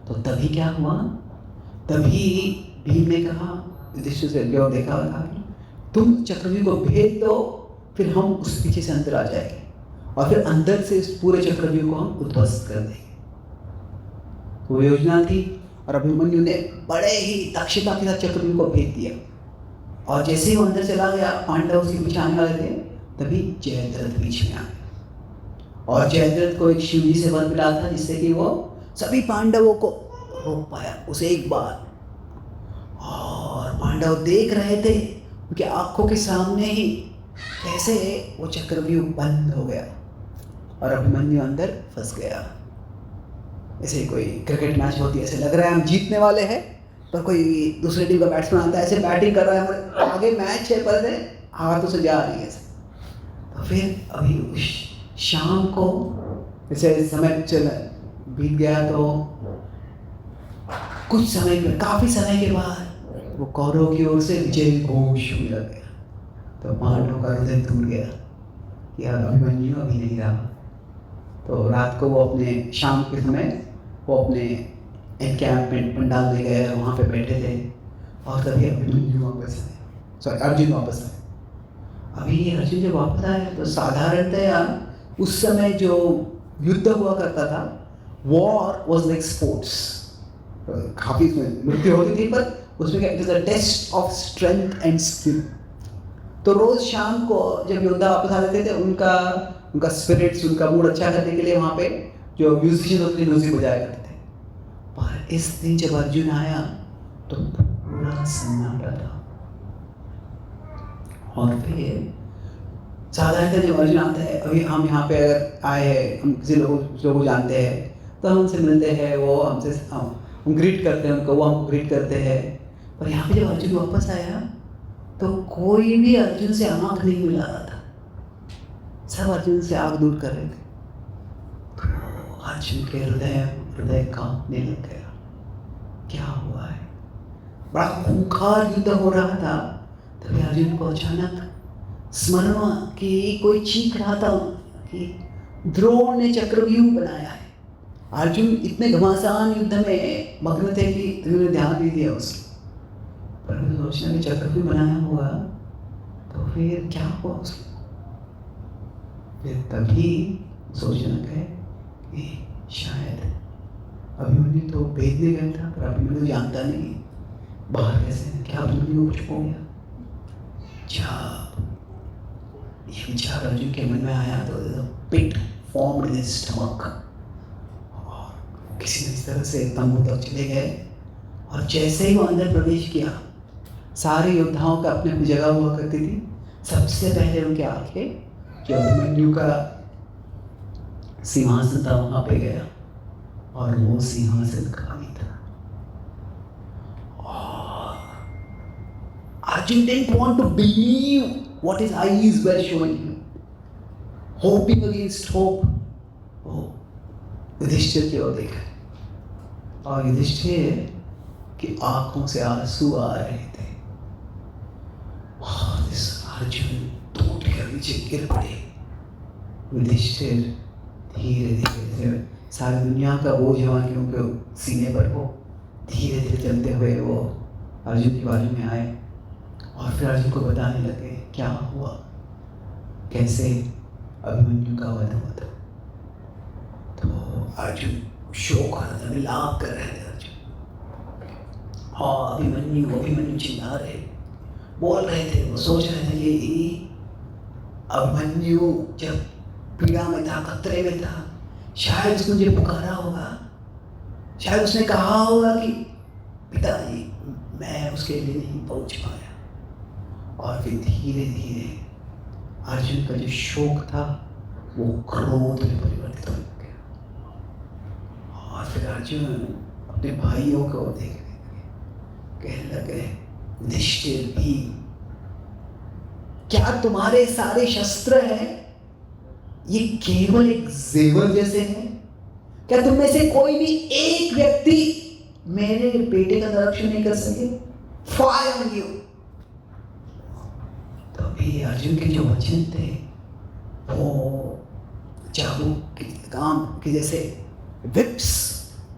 तो तभी क्या हुआ, तभी भीम ने कहा युधिष्ठिर से जो देखा था कि तुम चक्रव्यूह को भेज दो, फिर हम उस पीछे से अंदर आ जाएंगे और फिर अंदर से इस पूरे चक्रव्यूह को हम उद्ध्वस्त कर देंगे। वो योजना थी और अभिमन्यु ने बड़े ही दक्षता के साथ चक्रव्यूह को भेज दिया। और जैसे ही वो अंदर चला गया, पांडव उसके पीछे आने वाले थे, तभी जयद्रथ बीच में आ गया। और जयद्रथ को एक शिवजी से वर मिला था जिससे कि वो सभी पांडवों को रोक पाया उसे एक बार। और पांडव देख रहे थे उनके आंखों के सामने ही कैसे वो चक्रव्यूह बंद हो गया और अभिमन्यु अंदर फंस गया। ऐसे कोई क्रिकेट मैच होती है, ऐसे लग रहा है हम जीतने वाले हैं, पर कोई दूसरे टीम का बैट्समैन आता है, ऐसे बैटिंग कर रहा है, आगे मैच है पर हाथों से जा रही है ऐसे। तो फिर अभी शाम को जैसे समय चला बीत गया, तो कुछ समय में काफ़ी समय के बाद वो कौरवों की ओर से विजय घोष होने लग गया। तो पांडवों का हृदय टूट गया कि अब अभिमन्यु अभी नहीं रहा। तो रात को वो अपने शाम के समय वो अपने एनकैम्पमेंट पंडाल में गए, वहाँ पे बैठे थे और तभी अभिमन्यु वापस आए, अर्जुन वापस आए। अभी अर्जुन जब वापस आए तो साधारणतया उस समय जो युद्ध हुआ करता था, वॉर वॉज लाइक स्पोर्ट्स, काफ़ी इसमें मृत्यु होती थी, पर उसमें क्या, it is a test of strength and skill. तो रोज़ शाम को जब योद्धा वापस आ जाते थे, उनका स्पिरिट्स, उनका मूड अच्छा करने के लिए वहाँ पे जो म्यूजिशियन होते थे म्यूजिक बजाया करते थे। पर इस दिन जब अर्जुन आया तो पूरा सन्नाटा था। और फिर साधारणतः जब अर्जुन आता है, अभी हम यहाँ पे अगर आए हैं, हम किसी लोगों को जानते हैं तो हम उनसे मिलते हैं, वो हमसे हम ग्रीट करते हैं उनको, वो हमको ग्रीट करते हैं। पर यहाँ पे जब अर्जुन वापस आया तो कोई भी अर्जुन से आँख नहीं मिला रहा था, सब अर्जुन से आँख दूर कर रहे थे। तो अर्जुन के हृदय कांपने लग गया, क्या हुआ है, बड़ा खूंखार युद्ध हो रहा था। तभी अर्जुन को अचानक स्मरण हुआ कि कोई चीख रहा था कि द्रोण ने चक्रव्यूह बनाया है। अर्जुन इतने घमासान युद्ध में मग्न थे कि उन्होंने ध्यान नहीं दिया उसको। पर सोचने में चक्रव्यूह बनाया हुआ, तो फिर क्या हुआ उसको। फिर तभी सोचने लगे कि शायद अभिमन्यु तो भेजने गया था, पर अभिमन्यु जानता नहीं बाहर कैसे, क्या अभिमन्यु कुछ हो गया। ये विचार अर्जुन के मन में आया तो पिट फॉर्म्ड इन हिज स्टमक, और किसी न इस तरह से तंबू तक चले गए। और जैसे ही वो अंदर प्रवेश किया, सारे योद्धाओं का अपनी अपनी जगह हुआ करती थी। सबसे पहले उनके आगे जो अभिमन्यु का सिंहासन था वहां पे गया, और वो सिंहासन खाली था। Arjun didn't want to believe what his eyes were showing him, hoping against hope. Oh, Yudhishthir की ओर देखा, और युधिष्ठिर की आंखों से आंसू आ रहे थे। इस अर्जुन टूट कर नीचे गिर पड़े। युधिष्ठिर धीरे धीरे सारी दुनिया का बोझ जवानियों के सीने पर वो धीरे धीरे चलते हुए वो अर्जुन के बाजू में आए, और फिर अर्जुन को बताने लगे क्या हुआ, कैसे अभिमन्यु का वध हुआ था। तो अर्जुन शोक आ रहा था, विलाप कर रहे थे अर्जुन। हाँ, अभिमन्यु चिल्ला रहे, बोल रहे थे, वो सोच रहे थे कि अभिमन्यु जब पीड़ा में था, खतरे में था, शायद उसने मुझे पुकारा होगा, शायद उसने कहा होगा कि पिताजी मैं उसके लिए नहीं पहुंच पाया। और फिर धीरे धीरे अर्जुन का जो शोक था वो क्रोध में परिवर्तित हो गया, और फिर अर्जुन अपने भाइयों को देखने लगे, कहने लगे युधिष्ठिर भी, क्या तुम्हारे सारे शस्त्र हैं ये केवल एक जेवर जैसे हैं? क्या तुम में से कोई भी एक व्यक्ति मेरे बेटे का संरक्षण नहीं कर सके? Fire on you. तभी अर्जुन के जो वचन थे वो चाबुक के काम के जैसे whips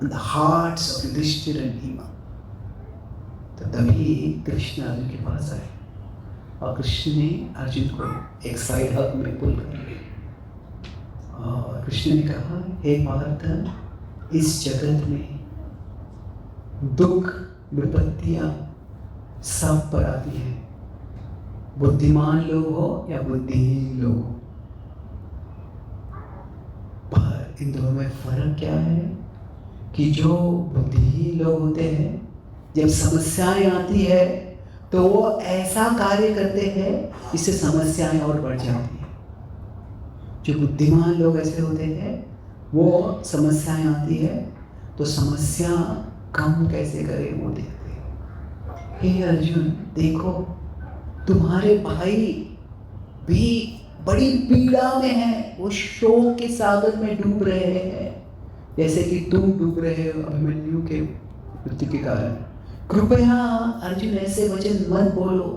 on the hearts of Yudhishthira and Bhima. तो तभी कृष्ण अर्जुन के पास आए और कृष्ण ने अर्जुन को एक साइड हग में पुल कर लिया और कृष्ण ने कहा, हे पार्थ, इस जगत में दुख विपत्तियां सब पर आती हैं, बुद्धिमान लोग हो या बुद्धिहीन लोग हो, पर इन दोनों में फर्क क्या है कि जो बुद्धिहीन लोग होते हैं जब समस्याएं आती है तो वो ऐसा कार्य करते हैं जिससे समस्याएं और बढ़ जाती हैं। जो बुद्धिमान लोग ऐसे होते हैं वो समस्याएं आती है तो समस्या कम कैसे करें वो देखते हैं। हे अर्जुन, देखो तुम्हारे भाई भी बड़ी पीड़ा में हैं, वो शोक के सागर में डूब रहे हैं जैसे कि तुम डूब रहे हो अभिमन्यु के मृत्यु के कारण। कृपया अर्जुन ऐसे वचन मत बोलो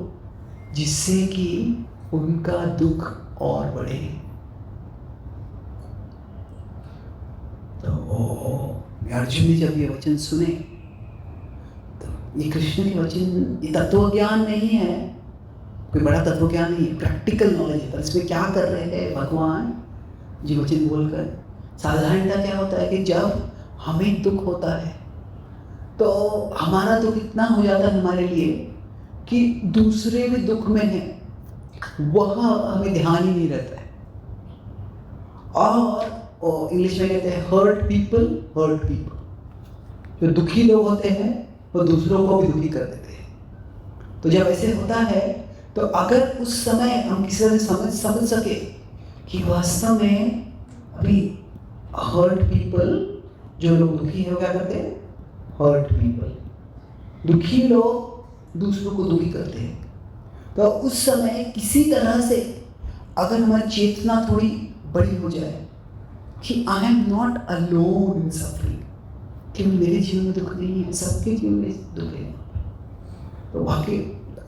जिससे कि उनका दुख और बढ़े। तो अर्जुन ने जब ये वचन सुने तो ये कृष्ण के वचन, ये तत्व ज्ञान नहीं है, कोई बड़ा तत्व ज्ञान नहीं है, प्रैक्टिकल नॉलेज है। पर इसमें क्या कर रहे हैं भगवान जी वचन बोलकर? साधारणतः क्या होता है कि जब हमें दुख होता है तो हमारा दुख इतना हो जाता है हमारे लिए कि दूसरे भी दुख में हैं वह हमें ध्यान ही नहीं रहता है। और इंग्लिश में कहते हैं हर्ट पीपल हर्ट पीपल। जो दुखी लोग होते हैं वो दूसरों को भी दुखी कर देते हैं। तो जब ऐसे होता है तो अगर उस समय हम किसी तरह समझ सके कि वास्तव में अभी हर्ट पीपल, जो लोग दुखी है वो क्या करते हैं? Hurt people. दुखी लोग दूसरों को दुखी करते हैं। तो उस समय किसी तरह से अगर हमारी चेतना थोड़ी बड़ी हो जाए कि I am not alone in suffering, कि मेरे जीवन में दुख नहीं है, सबके जीवन में दुख है, तो बाकी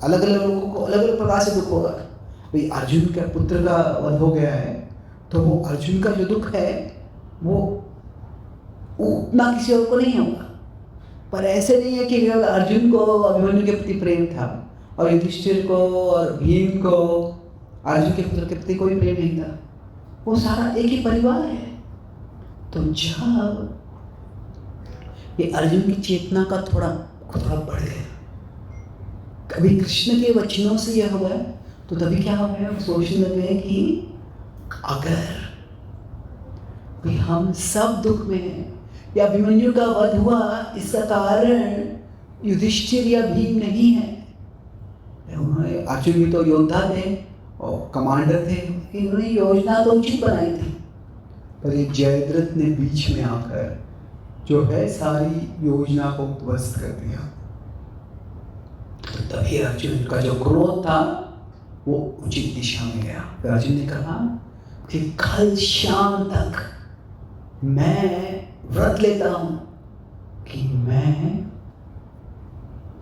अलग अलग लोगों को अलग अलग प्रकार से दुख होगा। भाई अर्जुन के पुत्र का वध हो गया है तो वो अर्जुन का जो दुख है वो उतना किसी और को नहीं होगा। पर ऐसे नहीं है कि अर्जुन को अभिमन्यु के प्रति प्रेम था और युधिष्ठिर को और भीम को अर्जुन के पुत्र के प्रति कोई प्रेम नहीं था, वो सारा एक ही परिवार है। तो जब ये अर्जुन की चेतना का थोड़ा बढ़ गया, कभी कृष्ण के वचनों से यह हुआ तो तभी क्या हो गया, सोचने लगे कि अगर भी हम सब दुख में हैं या अभिमन्यु का वध हुआ इसका कारण युधिष्ठिर या भीम नहीं है। उन्होंने, अर्जुन भी तो योद्धा थे और कमांडर थे, उन्होंने योजना तो उचित बनाई थी, पर ये जयद्रथ ने बीच में आकर जो है सारी योजना को ध्वस्त कर दिया। तो तभी अर्जुन का जो क्रोध था वो उचित दिशा में गया। तो अर्जुन ने कहा कि कल शाम तक मैं व्रत लेता हूं कि मैं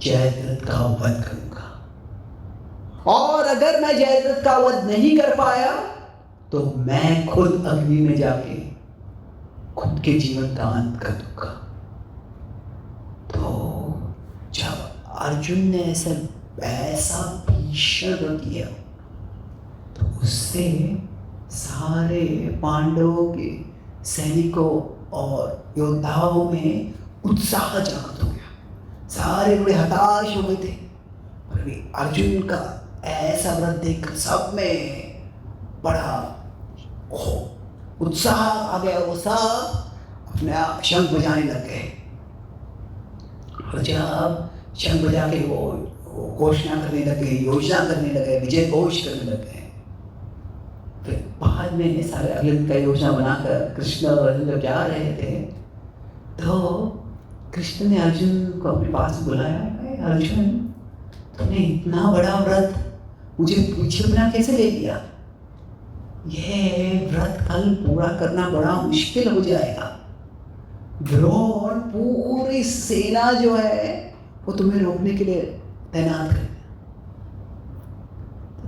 जयद्रथ का वध करूंगा, और अगर मैं जयद्रथ का वध नहीं कर पाया तो मैं खुद अग्नि में जाके खुद के जीवन का अंत कर दूंगा। तो जब अर्जुन ने ऐसा भीषण व्रत किया तो उससे सारे पांडवों के सैनिकों और योद्धाओं में उत्साह जागृत हो गया। सारे बड़े हताश हो गए थे, पर भी अर्जुन का ऐसा व्रत देखकर सब में बड़ा उत्साह आ गया, वो सब अपने आप शंख बजाने लग गए। और जब शंख बजा के वो घोषणा करने लगे, योजना करने लगे, विजय घोष करने लगे, फिर बाद में सारे अगले दिन का योजना बनाकर कृष्ण और अर्जुन जब जा रहे थे तो कृष्ण ने अर्जुन को अपने पास बुलाया, अर्जुन तुमने इतना बड़ा व्रत मुझे पीछे बिना कैसे ले लिया? यह व्रत कल पूरा करना बड़ा मुश्किल हो जाएगा। द्रोण पूरी सेना जो है वो तुम्हें रोकने के लिए तैनात कर दिया।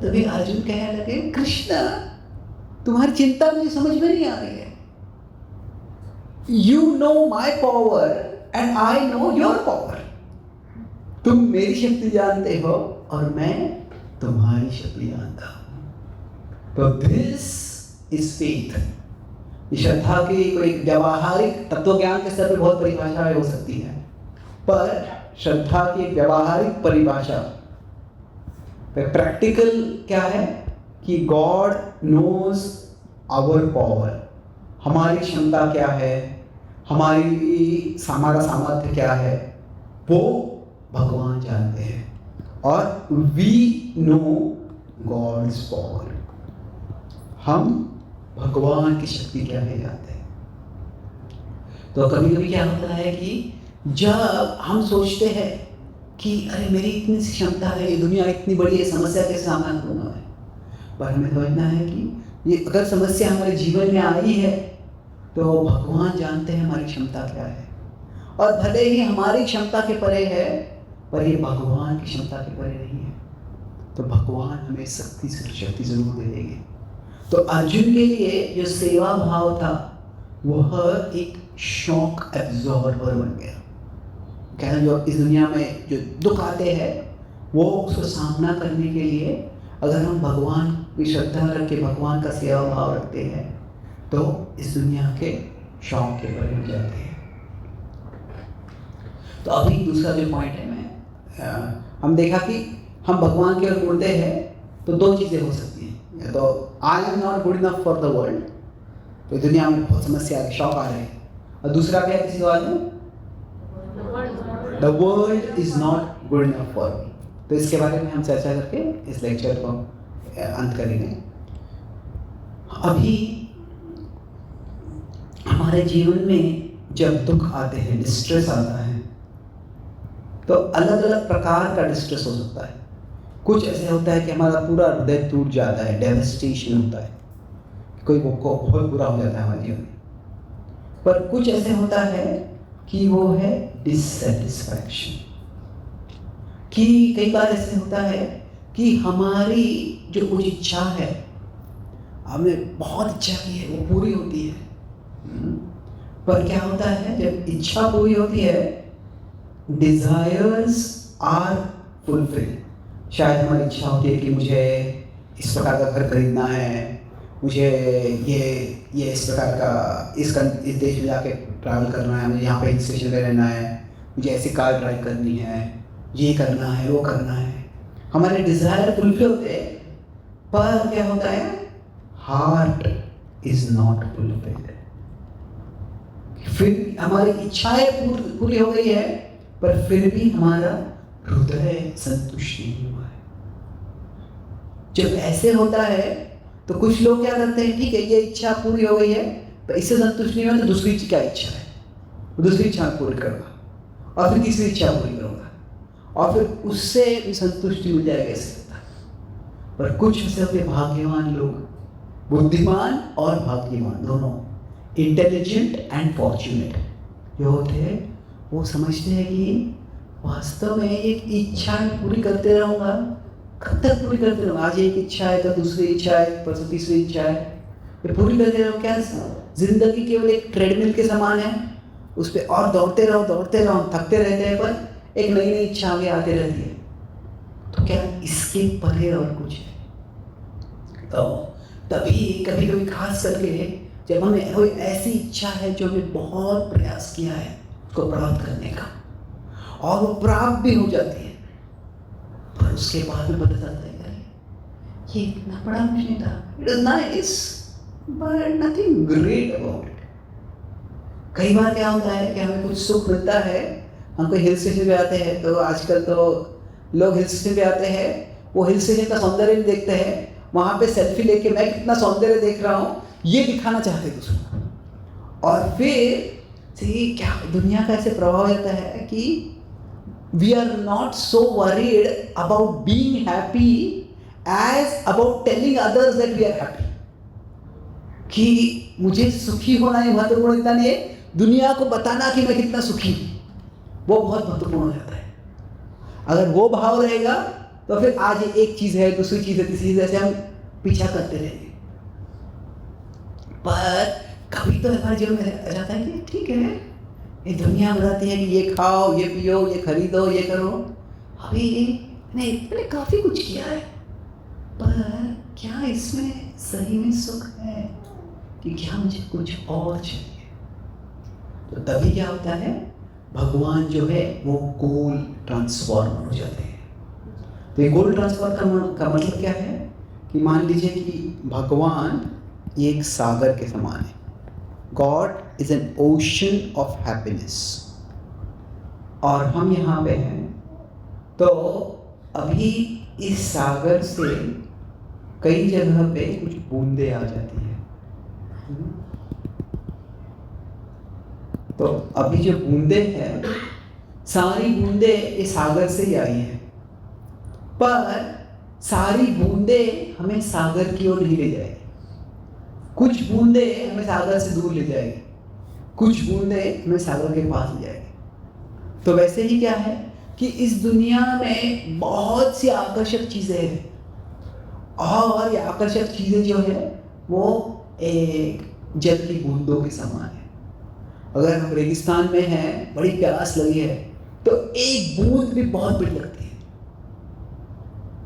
तभी अर्जुन कहने लगे, कृष्ण तुम्हारी चिंता मुझे समझ में नहीं आ रही है। You know my power and I know your power. तुम मेरी शक्ति जानते हो और मैं तुम्हारी शक्ति जानता हूं। तो दिस इज फेथ। श्रद्धा की कोई व्यावहारिक तत्व ज्ञान के स्तर पर बहुत परिभाषाएं हो सकती है, पर श्रद्धा की एक व्यावहारिक परिभाषा प्रैक्टिकल क्या है कि गॉड नोज आवर पावर, हमारी क्षमता क्या है, हमारा सामर्थ्य क्या है, वो भगवान जानते हैं। और वी नो गॉड्स पावर, हम भगवान की शक्ति क्या है जानते हैं। तो कभी कभी क्या होता है कि जब हम सोचते हैं कि अरे मेरी इतनी सी क्षमता है, ये दुनिया इतनी बड़ी है, समस्या कैसे सामना करूँगा मैं, पर हमें समझना है कि ये अगर समस्या हमारे जीवन में आई है तो भगवान जानते हैं हमारी क्षमता क्या है। और भले ही हमारी क्षमता के परे है, पर ये भगवान की क्षमता के परे नहीं है। तो भगवान हमें शक्ति जरूर दे देंगे। तो अर्जुन के लिए जो सेवा भाव था वह एक शॉक एब्जॉर्बर बन गया। क्या जो इस दुनिया में जो दुख आते हैं वो उसको सामना करने के लिए अगर हम भगवान की श्रद्धा रख के भगवान का सेवा भाव रखते हैं तो इस दुनिया के शौक के परे हो जाते हैं। तो अभी दूसरा जो पॉइंट है, हम देखा कि हम भगवान की ओर मुड़ते हैं तो दो चीज़ें हो सकती हैं। या तो आई am not good enough for the world, तो दुनिया में बहुत समस्या है, शौक आ रहे हैं। और दूसरा क्या है किसी बात में, the world is not good enough for मी। तो इसके बारे में हम चर्चा करके इस लेक्चर को अंत करेंगे। अभी हमारे जीवन में जब दुख आते हैं, डिस्ट्रेस आता है, तो अलग अलग प्रकार का डिस्ट्रेस हो सकता है। कुछ ऐसे होता है कि हमारा पूरा हृदय टूट जाता है, डेवस्टेशन होता है, कोई को बहुत बुरा हो जाता है हमारे जीवन में। पर कुछ ऐसे होता है कि वो है डिससेटिस्फैक्शन, कि कई बार ऐसे होता है कि हमारी जो कुछ इच्छा है, हमने बहुत इच्छा की है, वो पूरी होती है। पर क्या होता है जब इच्छा पूरी होती है, डिजायर्स आर फुलफिल्ड। शायद हमारी इच्छा होती है कि मुझे इस प्रकार का घर खरीदना है, मुझे ये इस प्रकार का इस देश में जाके ट्रैवल करना है, मुझे यहाँ पे हिल स्टेशन पे रहना है, मुझे ऐसी कार ड्राइव करनी है, ये करना है, वो करना है। हमारे डिज़ायर फुलफिल होते हैं, पर क्या होता है, हार्ट इज नॉट फुलफिल्ड। फिर हमारी इच्छाएं पूरी हो गई है, पर फिर भी हमारा हृदय संतुष्ट नहीं हुआ है। जब ऐसे होता है तो कुछ लोग क्या करते हैं, ठीक है ये इच्छा पूरी हो गई है, तो इससे संतुष्ट नहीं हुआ तो दूसरी क्या इच्छा है, दूसरी इच्छा पूरी करूँगा, और फिर तीसरी इच्छा पूरी करूँगा, और फिर उससे भी संतुष्टि मिल जाएगा ऐसे होता है। पर कुछ ऐसे होते भाग्यवान लोग, बुद्धिमान और भाग्यवान दोनों, इंटेलिजेंट एंड फॉर्चुनेट जो होते हैं, वो समझते हैं कि वास्तव में एक इच्छा पूरी करते रहूँगा, कब तक पूरी करते रहूँगा, आज एक इच्छा है तो दूसरी इच्छा है, परसों तीसरी इच्छा है, ये पूरी करते रहो। क्या जिंदगी केवल एक ट्रेडमिल के समान है, उस पर और दौड़ते रहो, थकते रहते हैं, पर एक नई नई इच्छा आगे आती रहती है। तो क्या इसके परे और कुछ है? तो तभी कभी कभी खास करके जब हमें कोई ऐसी इच्छा है जो हमें बहुत प्रयास किया है उसको प्राप्त करने का, और वो प्राप्त भी हो जाती है, पर उसके बाद में पता चलता है ये इतना बड़ा कुछ नहीं था, it is nice, but nothing great about it. कई बार क्या होता है कि हमें कुछ सुख मिलता है, हम कोई हिल स्टेशन पे आते हैं, तो आजकल तो लोग हिल स्टेशन पे आते हैं, वो हिल स्टेशन का सौंदर्य भी देखते हैं, वहाँ पे सेल्फी लेके मैं कितना सौंदर्य देख रहा हूँ ये दिखाना चाहते हैं दूसरों को। और फिर से क्या दुनिया का ऐसे प्रभाव रहता है कि we are not so worried about being happy as about telling others that we are happy. कि मुझे सुखी होना ही महत्वपूर्ण इतना नहीं है, दुनिया को बताना कि मैं कितना सुखी हूँ वो बहुत महत्वपूर्ण हो जाता है। अगर वो भाव रहेगा तो फिर आज एक चीज़ है, दूसरी चीज़ है, तीसरी चीज़, ऐसे हम पीछा करते रहेंगे। पर कभी तो हमारे जीवन में आ जाता है कि ठीक है, ये दुनिया बताती है कि ये खाओ, ये पियो, ये खरीदो, ये करो, अभी मैंने काफ़ी कुछ किया है, पर क्या इसमें सही में सुख है कि क्या मुझे कुछ और चाहिए? तो तभी क्या होता है, भगवान जो है वो गोल ट्रांसफॉर्मर हो जाते हैं। तो ये गोल ट्रांसफॉर्मर का मतलब क्या है कि मान लीजिए कि भगवान एक सागर के समान है। God is an ocean of happiness, और हम यहाँ पे हैं, तो अभी इस सागर से कई जगह पे कुछ बूंदे आ जाती है। तो अभी जो बूंदे हैं, सारी बूंदे इस सागर से ही आई हैं, पर सारी बूंदे हमें सागर की ओर नहीं ले जाएगी। कुछ बूंदे हमें सागर से दूर ले जाएगी, कुछ बूंदे हमें सागर के पास ले जाएगी। तो वैसे ही क्या है कि इस दुनिया में बहुत सी आकर्षक चीज़ें हैं, और ये आकर्षक चीज़ें जो है वो एक जल की बूंदों के समान है। अगर हम रेगिस्तान में हैं, बड़ी प्यास लगी है, तो एक बूंद भी बहुत बड़ी लगती है,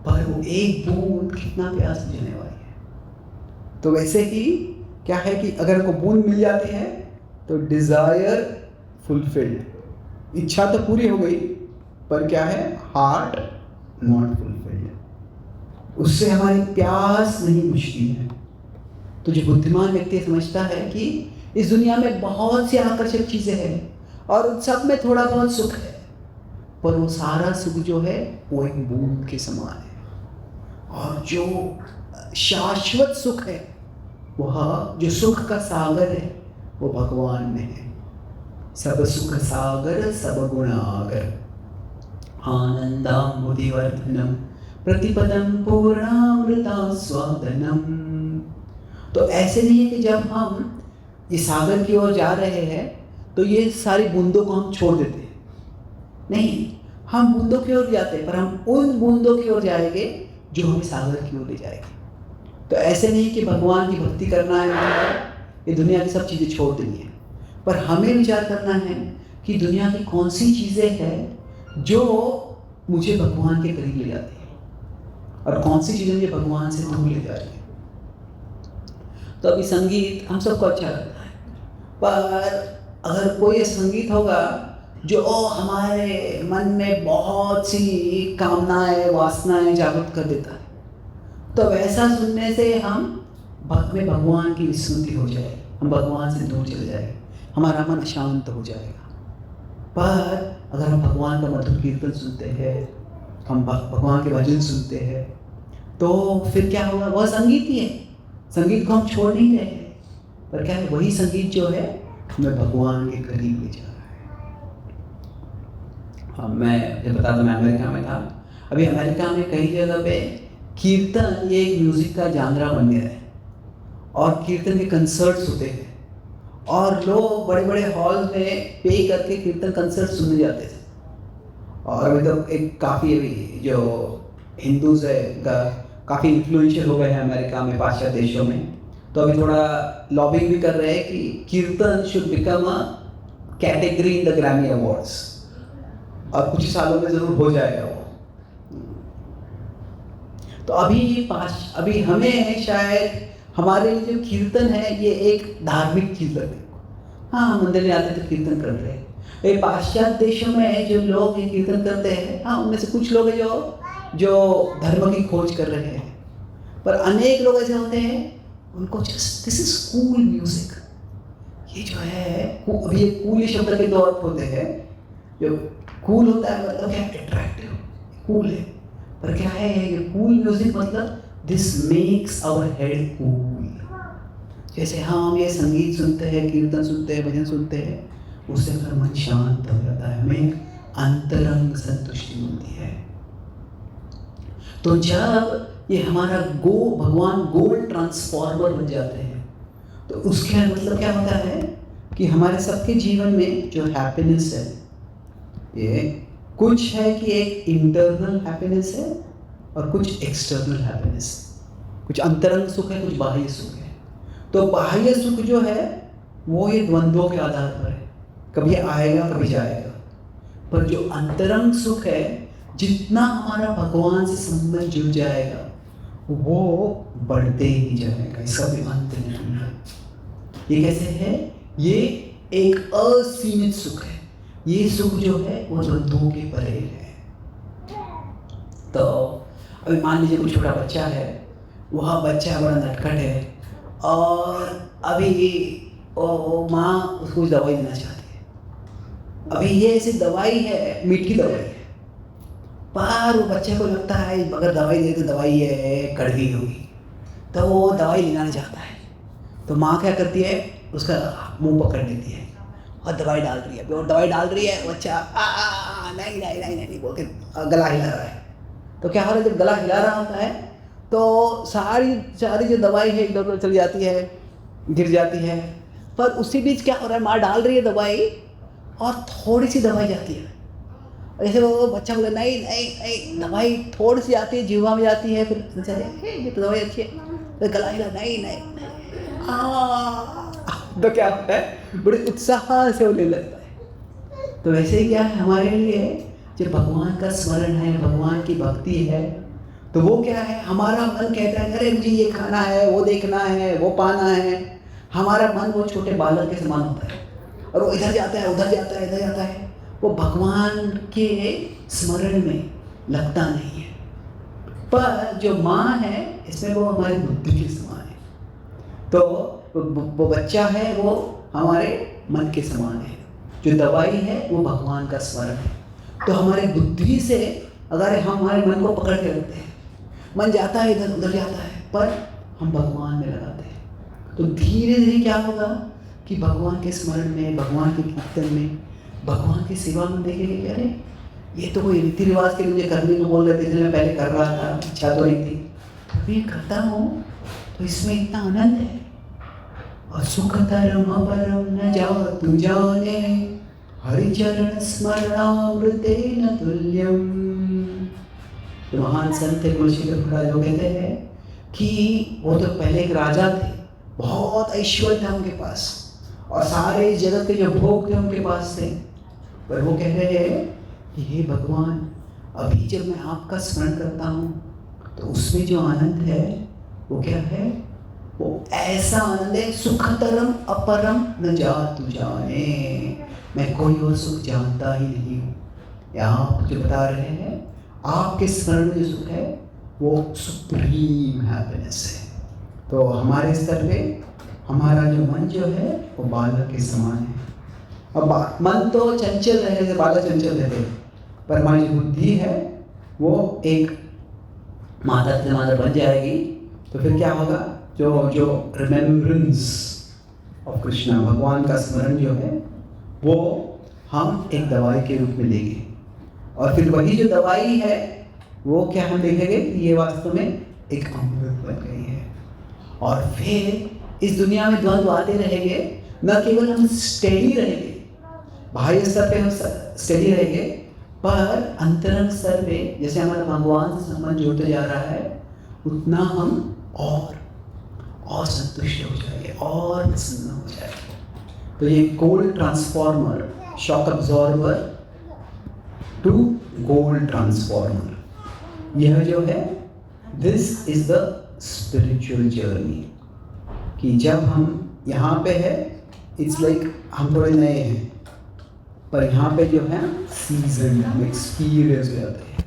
पर वो एक बूंद कितना प्यास बुझाने वाली है। तो वैसे ही क्या है कि अगर हमको बूंद मिल जाती है तो डिजायर फुलफिल्ड, इच्छा तो पूरी हो गई, पर क्या है, हार्ट नॉट फुलफिल्ड, उससे हमारी प्यास नहीं बुझती है। तो जो बुद्धिमान व्यक्ति समझता है कि इस दुनिया में बहुत सी आकर्षक चीजें हैं और उन सब में थोड़ा बहुत सुख है, पर वो सारा सुख जो है वो एक बूंद के समान है, और जो शाश्वत सुख है, वह जो सुख का सागर है, वो भगवान में है। सब सुख सागर सब गुणागर, आनंदामृतिवर्धनम प्रतिपदम पूर्णामृता स्वादनम। तो ऐसे नहीं है कि जब हम इस सागर की ओर जा रहे हैं तो ये सारी बूंदों को हम छोड़ देते हैं, नहीं, हम बूंदों की ओर जाते हैं, पर हम उन बूंदों की ओर जाएंगे जो हमें सागर की ओर ले जाएगी। तो ऐसे नहीं कि भगवान की भक्ति करना है, ये दुनिया की सब चीज़ें छोड़ देनी है, पर हमें विचार करना है कि दुनिया की कौन सी चीज़ें हैं जो मुझे भगवान के करीब ले जाती है, और कौन सी चीज़ें मुझे भगवान से दूर ले जा रही है। तो अभी संगीत हम सबको अच्छा लगता है, पर अगर कोई संगीत होगा जो हमारे मन में बहुत सी कामनाएं, वासनाएं जागृत कर देता है, तो वैसा सुनने से हम में भगवान की विस्मृति हो जाए, हम भगवान से दूर चले जाए, हमारा मन अशांत हो जाएगा। पर अगर हम भगवान का मधुर कीर्तन सुनते हैं, हम भगवान के भजन सुनते हैं, तो फिर क्या होगा, वह संगीत ही है, संगीत को हम छोड़ नहीं रहे हैं, पर क्या है, वही संगीत जो है हमें भगवान के करीब ले जा रहा है। हाँ, मैं जब बता दूं, मैं अमेरिका में था। अभी अमेरिका में कई जगह पे कीर्तन ये एक म्यूजिक का जानरा बन गया है, और कीर्तन के कंसर्ट्स होते हैं, और लोग बड़े बड़े हॉल में पे करके कीर्तन कंसर्ट सुनने जाते थे। और अभी तो एक काफ़ी अभी जो हिंदूज है काफ़ी इन्फ्लुएंशियल हो गए हैं अमेरिका में, पाश्चात्य देशों में, तो अभी थोड़ा लॉबिंग भी कर रहे हैं कि कीर्तन should become a category in the Grammy awards, और कुछ सालों में ज़रूर हो जाएगा वो। तो अभी हमें शायद हमारे लिए जो कीर्तन है ये एक धार्मिक चीज़ लगे। हाँ, मंदिर में आते तो कीर्तन कर रहे हैं, ये पाश्चात्य देशों में जो लोग ये कीर्तन करते हैं, हाँ, उनमें से कुछ लोग हैं जो धर्म की खोज कर रहे हैं, पर अनेक लोग ऐसे होते हैं उनको just this is cool music. ये जो है अभी ये कूल शब्द के दो अर्थ होते हैं। जो कूल होता है मतलब क्या, अट्रैक्टिव, कूल है। पर क्या है ये कूल म्यूजिक मतलब this makes our head cool. जैसे हम ये संगीत सुनते हैं, कीर्तन सुनते हैं, भजन सुनते हैं, उससे हमारा मन शांत हो जाता है, हमें अंतरंग संतुष्टि मिलती है। तो जब ये हमारा भगवान गोल्ड ट्रांसफॉर्मर बन जाते हैं, तो उसके मतलब क्या होता है कि हमारे सबके जीवन में जो हैप्पीनेस है, ये कुछ है कि एक इंटरनल हैप्पीनेस है और कुछ एक्सटर्नल हैप्पीनेस है। कुछ अंतरंग सुख है, कुछ बाह्य सुख है। तो बाह्य सुख जो है वो ये द्वंद्वों के आधार पर है, कभी आएगा कभी जाएगा। पर जो अंतरंग सुख है, जितना हमारा भगवान से संबंध जुड़ जाएगा वो बढ़ते ही जाएगा, इसका भी अंत नहीं है। ये कैसे है? ये एक असीमित सुख है। ये सुख जो है वो द्वंद्वों के परे है। तो अभी मान लीजिए कोई छोटा बच्चा है, वह बच्चा बड़ा नटखट है और अभी माँ उसको दवाई देना चाहती है। अभी ये ऐसी दवाई है, मीठी दवाई है, पर वो बच्चे को लगता है अगर दवाई दे तो दवाई है कड़वी होगी, तो वो दवाई लेना नहीं चाहता है। तो माँ क्या करती है, उसका मुंह पकड़ लेती है और दवाई डाल रही है। और दवाई डाल रही है, बच्चा नहीं नहीं नहीं नहीं बोल के गला हिला रहा है। तो क्या हो रहा है, जब गला हिला रहा होता है तो सारी जो दवाई है इधर उधर चली जाती है, गिर जाती है। पर उसी बीच क्या हो रहा है, माँ डाल रही है दवाई और थोड़ी सी दवाई जाती है। जैसे वो बच्चा बोले नहीं नहीं नहीं, दवाई थोड़ी सी आती है, जीवा में जाती है, फिर ये तो दवाई अच्छी है, तो गला हिला नहीं नहीं, तो क्या होता है, बड़े उत्साह से वो ले लगता है। तो वैसे ही क्या है हमारे लिए, जब भगवान का स्मरण है, भगवान की भक्ति है, तो वो क्या है, हमारा मन कहता है अरे मुझे ये खाना है, वो देखना है, वो पाना है। हमारा मन वो छोटे बालक के समान होता है और वो इधर जाता है, उधर जाता है, इधर जाता है। वो भगवान के स्मरण में लगता नहीं है। पर जो माँ है, इसमें वो हमारी बुद्धि के समान है। तो वो बच्चा है, वो हमारे मन के समान है। जो दवाई है वो भगवान का स्मरण है। तो हमारे बुद्धि से अगर हम हमारे मन को पकड़ के रखते हैं, मन जाता है इधर उधर जाता है, पर हम भगवान में लगाते हैं, तो धीरे धीरे क्या होगा कि भगवान के स्मरण में, भगवान के कीर्तन में, भगवान की सेवा में देखेंगे अरे ये तो कोई रीति रिवाज के मुझे करने को बोल रहे थे, इसलिए मैं पहले कर रहा था, इच्छा तो नहीं थी, अभी करता हूँ तो इसमें इतना आनंद है। और सुखतरम अपरम न जातु जाने, हरिचरण स्मरणामृतेन तुल्यम। तो महान संत कुलशेखर महाराज जो कहते हैं कि वो तो पहले एक राजा थे, बहुत ऐश्वर्य था उनके पास और सारे जगत के जो भोग थे उनके पास थे। पर वो कह रहे हैं कि हे भगवान, अभी जब मैं आपका स्मरण करता हूँ तो उसमें जो आनंद है वो क्या है, वो ऐसा आनंद है, सुखतरम अपरम न जातु जाने, मैं कोई और सुख जानता ही नहीं हूँ। यहाँ आप जो बता रहे हैं, आपके स्मरण में जो सुख है वो सुप्रीम हैप्पीनेस है। तो हमारे स्तर पे हमारा जो मन जो है वो बालक के समान है। अब मन तो चंचल रहे, जैसे बालक चंचल रहते, पर हमारी जो बुद्धि है वो एक माता बन जाएगी। तो फिर क्या होगा, जो रिमेम्बरेंस ऑफ कृष्णा, भगवान का स्मरण जो है वो हम एक दवाई के रूप में लेंगे। और फिर वही जो दवाई है वो क्या हम देखेंगे कि ये वास्तव में एक अमृत बन गई है। और फिर इस दुनिया में द्वंद्व आते रहेंगे, न केवल हम स्टेडी रहेंगे, बाह्य स्तर पे हम स्टेडी रहेंगे, पर अंतरंग स्तर पे जैसे हमारा भगवान से संबंध जुड़ते जा रहा है, उतना हम और संतुष्ट हो जाएंगे और प्रसन्न हो जाएंगे। तो ये gold transformer, shock absorber to gold transformer, यह जो है this is the spiritual journey. कि जब हम यहाँ पे है, इट्स लाइक हम थोड़े नए हैं, पर यहाँ पे जो है सीजन, हम एक्सपीरियंस हो जाते हैं।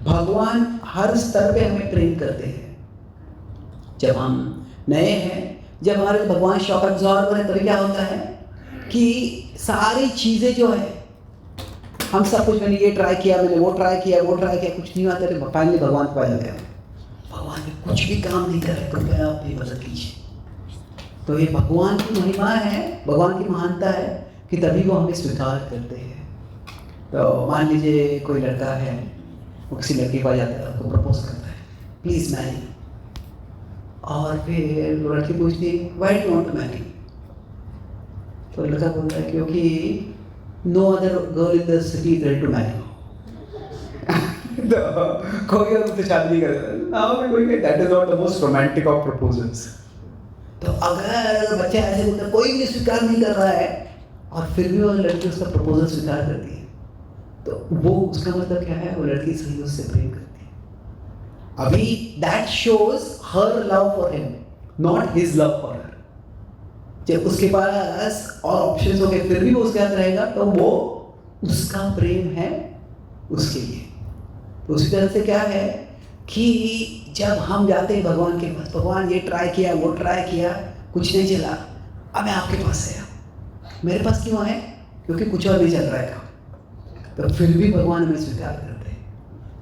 भगवान हर स्तर पे हमें ट्रेन करते हैं। जब हम नए हैं। जब हमारे भगवान शॉक एब्जॉर्बर है तभी क्या होता है कि सारी चीज़ें जो है, हम सब कुछ, मैंने ये ट्राई किया, मैंने वो ट्राई किया, कुछ नहीं आता, तो फाइनली भगवान को पा जाते हैं भगवान में कुछ भी काम नहीं कर रहे, कृपया आप ये मदद कीजिए। तो ये भगवान की महिमा है, भगवान की महानता है कि तभी वो हमें स्वीकार करते हैं। तो मान लीजिए कोई लड़का है, वो किसी लड़की के पास जाता है, उसको प्रपोज करता है, प्लीज़ मैरी, और फिर वो लड़की पूछती है why do want to marry, तो लड़का बोलता है क्योंकि no other girl in the city is ready to marry. तो कोई और उससे शादी नहीं करता। हाँ, कोई that is not the most romantic of proposals. तो अगर बच्चा ऐसे बोलता, कोई भी स्वीकार नहीं कर रहा है, और फिर भी वो लड़की उसका प्रपोजल स्वीकार करती है, तो वो उसका मतलब क्या है, वो लड़की सही उससे प्रेम करती है। अभी that shows her love for him, not his love for her. जब उसके पास और ऑप्शंस हो गए फिर भी वो उसके साथ रहेगा, तो वो उसका प्रेम है उसके लिए। तो उसी तरह से क्या है कि जब हम जाते हैं भगवान के पास, भगवान ये ट्राई किया, वो ट्राई किया, कुछ नहीं चला, अब मैं आपके पास आया। मेरे पास क्यों आए? क्योंकि कुछ और नहीं चल रहा है। तो फिर भी भगवान हमें स्वीकार करते हैं।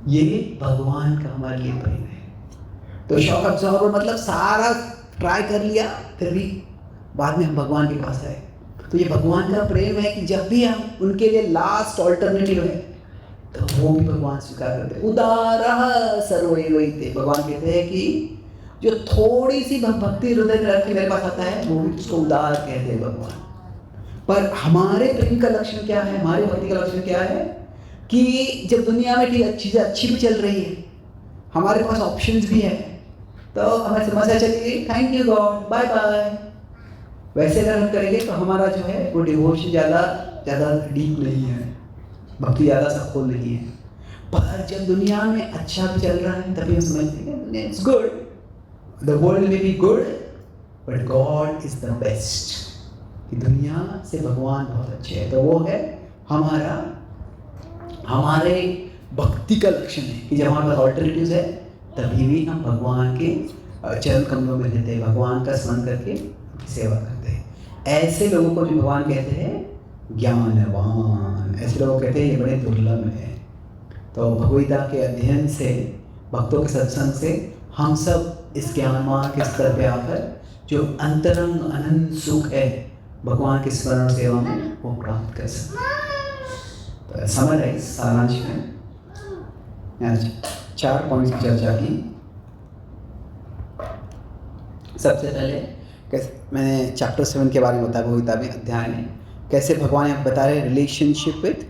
ये भगवान का हमारे लिए प्रेम है। तो शॉक एब्जॉर्बर मतलब सारा ट्राई कर लिया, फिर भी बाद में हम भगवान के पास आए। तो ये भगवान का प्रेम है कि जब भी हम उनके लिए लास्ट ऑल्टरनेटिव है, तो वो भी भगवान स्वीकार करते हैं। उदारः सर्वैवैते, भगवान कहते हैं कि जो थोड़ी सी भक्ति हृदय में रख के मेरे पास आता है, वो भी उसको उदार कहते हैं भगवान। पर हमारे प्रेम का लक्षण क्या है, हमारे भक्ति का लक्षण क्या है कि जब दुनिया में चीज़ें अच्छी भी चल रही है, हमारे पास ऑप्शंस भी है, तो हमें समस्या चली गई, thank you God, bye bye. वैसे अगर हम करेंगे तो हमारा जो है वो डिवोशन ज़्यादा डीप नहीं है, भक्ति ज़्यादा सफल नहीं है। पर जब दुनिया में अच्छा भी चल रहा है, तभी हम समझते हैं इट्स गुड, द वर्ल्ड में be good but God is the best. कि दुनिया से भगवान बहुत अच्छे हैं। तो वो है हमारे भक्ति का लक्षण है कि जब हमारे पास ऑल्टरनेटिव्स है, तभी भी हम भगवान के चरण कमलों में रहते हैं, भगवान का स्मरण करके सेवा करते हैं। ऐसे लोगों को जो भगवान कहते हैं ज्ञानवान, ऐसे लोग कहते हैं ये बड़े दुर्लभ है। तो भगवद्गीता के अध्ययन से, भक्तों के सत्संग से हम सब इस ज्ञानवान के स्तर पे आकर जो अंतरंग अनंत सुख है भगवान के स्मरण सेवा में, वो प्राप्त कर सकते हैं। तो समराइज सारांश में आज 4 पॉइंट्स की चर्चा की। सबसे पहले कैसे मैंने चैप्टर 7 के बारे में बताया, भगवद्गीता में अध्याय में कैसे भगवान यहाँ बता रहे relationship with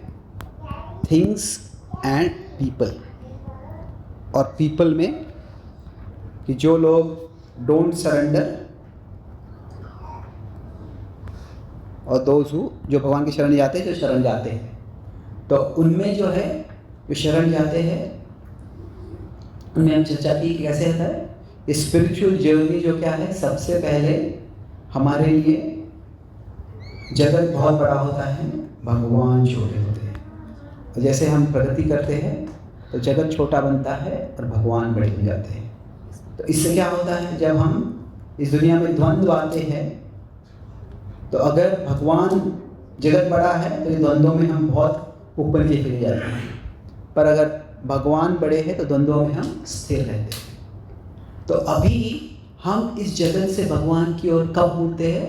things and people, और पीपल में कि जो लोग डोंट सरेंडर और दोज हु जो भगवान की शरण जाते हैं, जो शरण जाते हैं, तो उनमें जो है जो शरण जाते हैं उनमें हम चर्चा की कैसे होता है स्पिरिचुअल जर्नी। जो क्या है, सबसे पहले हमारे लिए जगत बहुत बड़ा होता है, भगवान छोटे होते हैं। और जैसे हम प्रगति करते हैं तो जगत छोटा बनता है और भगवान बड़े हो जाते हैं। तो इससे क्या होता है, जब हम इस दुनिया में द्वंद्व आते हैं, तो अगर भगवान जगत बड़ा है तो इस द्वंद्वों में हम बहुत ऊपर के फिर जाते हैं, पर अगर भगवान बड़े हैं तो द्वंद्वों में हम स्थिर रहते हैं। तो अभी हम इस जगत से भगवान की ओर कब मुड़ते हैं?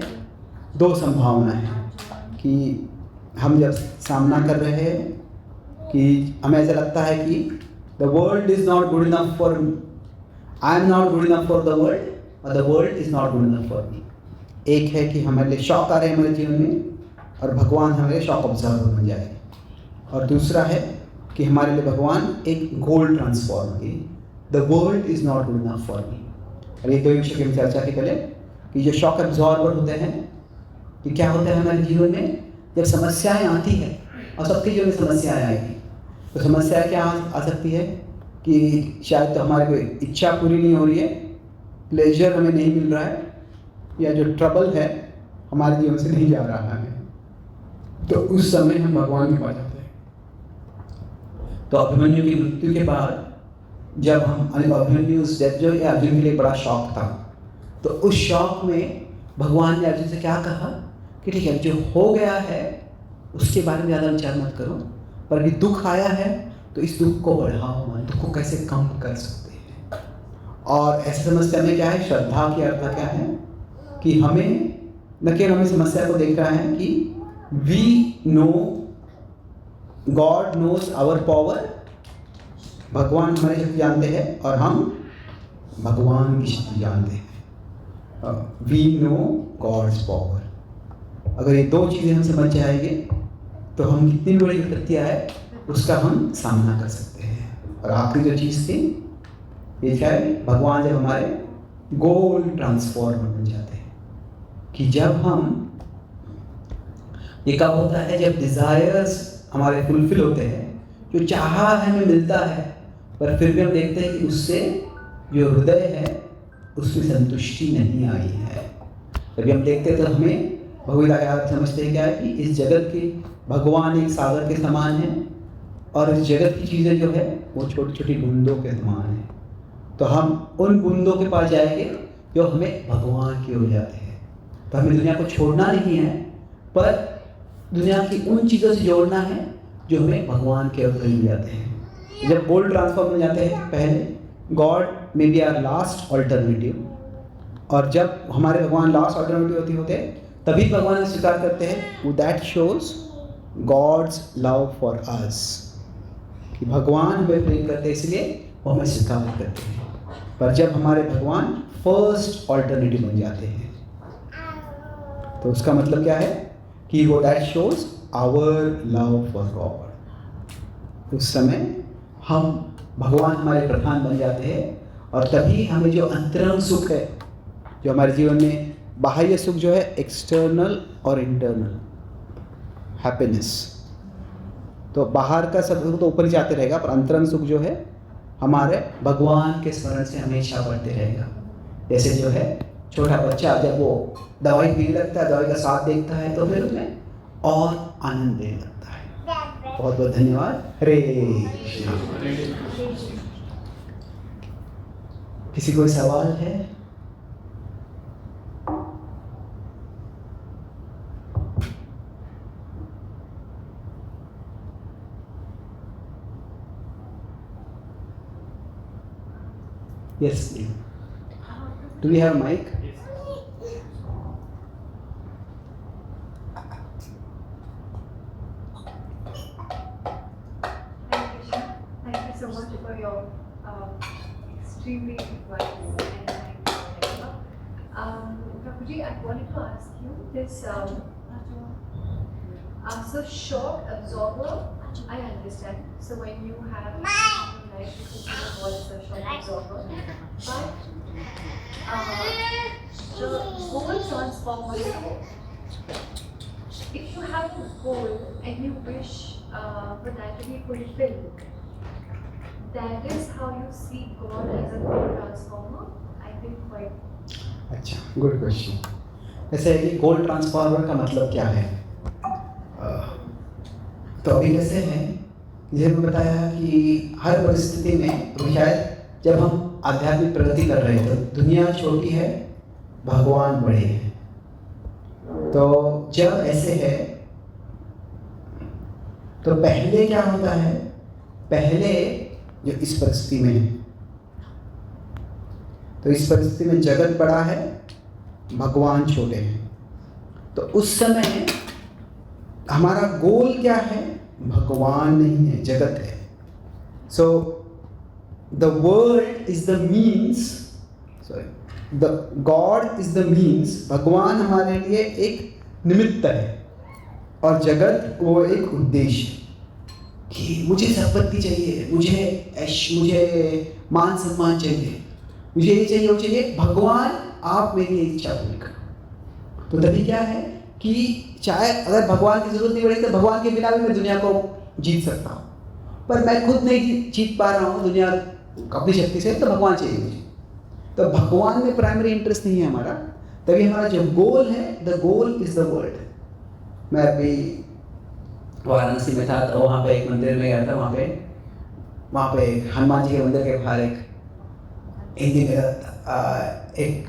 2 संभावना है कि हम जब सामना कर रहे हैं कि हमें ऐसा लगता है कि the world is not good enough for, I am not good enough for the world, और the world is not good enough for me. एक है कि हमारे लिए शौक आ रहे हैं हमारे जीवन में, और भगवान हमारे शौक ऑब्जर्वर बन जाए। और दूसरा है कि हमारे लिए भगवान एक गोल ट्रांसफॉर्म की, the world is not good enough for मी। और ये 2 विषय की चर्चा की पहले कि जो शॉक एब्जॉर्बर होते हैं कि क्या होता है हमारे जीवन में, जब समस्याएं आती हैं, और सबके जीवन में समस्याएं आएगी, तो समस्या क्या आ सकती है कि शायद तो हमारी कोई इच्छा पूरी नहीं हो रही है, प्लेजर हमें नहीं मिल रहा है, या जो ट्रबल है हमारे जीवन से नहीं जा रहा है, तो उस समय हम भगवान के पास जाते हैं। तो अभिमन्यु की मृत्यु के बाद जब हम अभिमन्यु डेथ जो है अर्जुन के लिए बड़ा शॉक था, तो उस शौक में भगवान ने अर्जुन से क्या कहा कि ठीक है, जो हो गया है उसके बारे में ज़्यादा विचार मत करो, पर अभी दुख आया है तो इस दुख को बढ़ाओ मत, दुख को कैसे कम कर सकते हैं। और ऐसी समस्या में क्या है, श्रद्धा की अर्थ क्या है कि हमें न केवल हमें समस्या को देख रहा है कि we know God knows our power, भगवान हमारी शक्ति जानते हैं और हम भगवान की शक्ति जानते हैं। We know God's power. अगर ये दो चीज़ें हम समझ जाएंगे तो हम कितनी बड़ी विपत्तियाँ है उसका हम सामना कर सकते हैं। और आखिरी जो चीज़ थी ये क्या है, भगवान जब हमारे गोल ट्रांसफॉर्मर बन जाते हैं, कि जब हम, ये कब होता है, जब डिज़ायर्स हमारे फुलफिल होते हैं, जो चाहा है हमें मिलता है, पर फिर भी हम देखते हैं कि उससे जो हृदय है उसमें संतुष्टि नहीं आई है। जब हम देखते हैं तो हमें भगवद समझते हैं क्या है कि इस जगत के भगवान एक सागर के समान है और इस जगत की चीज़ें जो है वो छोटी छोटी बूंदों के समान है। तो हम उन बूंदों के पास जाएंगे जो हमें भगवान की ओर जाते हैं। तो हमें दुनिया को छोड़ना नहीं है, पर दुनिया की उन चीज़ों से जोड़ना है जो हमें भगवान के ओर ले जाते हैं। जब गोल ट्रांसफॉर्म में जाते हैं, पहले God may be our last alternative, और जब हमारे भगवान लास्ट ऑल्टरनेटिव होते हैं तभी भगवान स्वीकार करते हैं। That shows God's love for us, कि भगवान हमें प्रेम करते हैं इसलिए वो हमें स्वीकार करते हैं। पर जब हमारे भगवान फर्स्ट ऑल्टरनेटिव बन जाते हैं तो उसका मतलब क्या है कि वो that shows our love for God. उस समय हम भगवान हमारे प्रधान बन जाते हैं और तभी हमें जो अंतरंग सुख है, जो हमारे जीवन में बाह्य सुख जो है एक्सटर्नल और इंटरनल हैप्पीनेस, तो बाहर का सब तो ऊपर ही जाते रहेगा, पर अंतरंग सुख जो है हमारे भगवान के स्मरण से हमेशा बढ़ते रहेगा। जैसे जो है छोटा बच्चा जब वो दवाई पीने लगता है, दवाई का स्वाद देखता है तो फिर उसमें और आनंद देने लगता है। बहुत बहुत धन्यवाद। हरे कृष्णा। किसी कोई सवाल है? Yes, please. Do we have a mic? Thank you so much for your extremely wise and kind lecture. Prabhuji, I wanted to ask you this. So shock absorber, I understand. So when you have like what is a shock absorber, but the goal transformer. If you have a goal and you wish for that to be fulfilled, that is how you see God as a goal transformer. I think quite. अच्छा, good question. वैसे ये गोल transformer का मतलब क्या है? तो अभी कैसे है, जैसे मैं बताया कि हर परिस्थिति में शायद जब हम आध्यात्मिक प्रगति कर रहे हैं तो दुनिया छोटी है, भगवान बड़े हैं। तो जब ऐसे है तो पहले क्या होता है, पहले जो इस परिस्थिति में है, तो इस परिस्थिति में जगत बड़ा है, भगवान छोटे हैं। तो उस समय हमारा गोल क्या है? भगवान नहीं है, जगत है। So the world is the means, sorry the God is the means, भगवान हमारे लिए एक निमित्त है और जगत वो एक उद्देश्य कि मुझे संपत्ति चाहिए, मुझे ऐश, मुझे मान सम्मान चाहिए, मुझे ये चाहिए वो चाहिए। भगवान आप मेरी इच्छा पूरी करो। तो तभी क्या है कि चाहे अगर भगवान की जरूरत नहीं पड़ी तो भगवान के बिना भी मैं दुनिया को जीत सकता हूँ, पर मैं खुद नहीं जीत पा रहा हूँ दुनिया अपनी शक्ति से, तो भगवान चाहिए मुझे। तो भगवान में प्राइमरी इंटरेस्ट नहीं है हमारा। तभी हमारा जो गोल है, the goal is the world. मैं अभी वाराणसी में था तो वहाँ पे एक मंदिर में गया था, वहाँ पे हनुमान जी के मंदिर के बाहर एक हिंदी में एक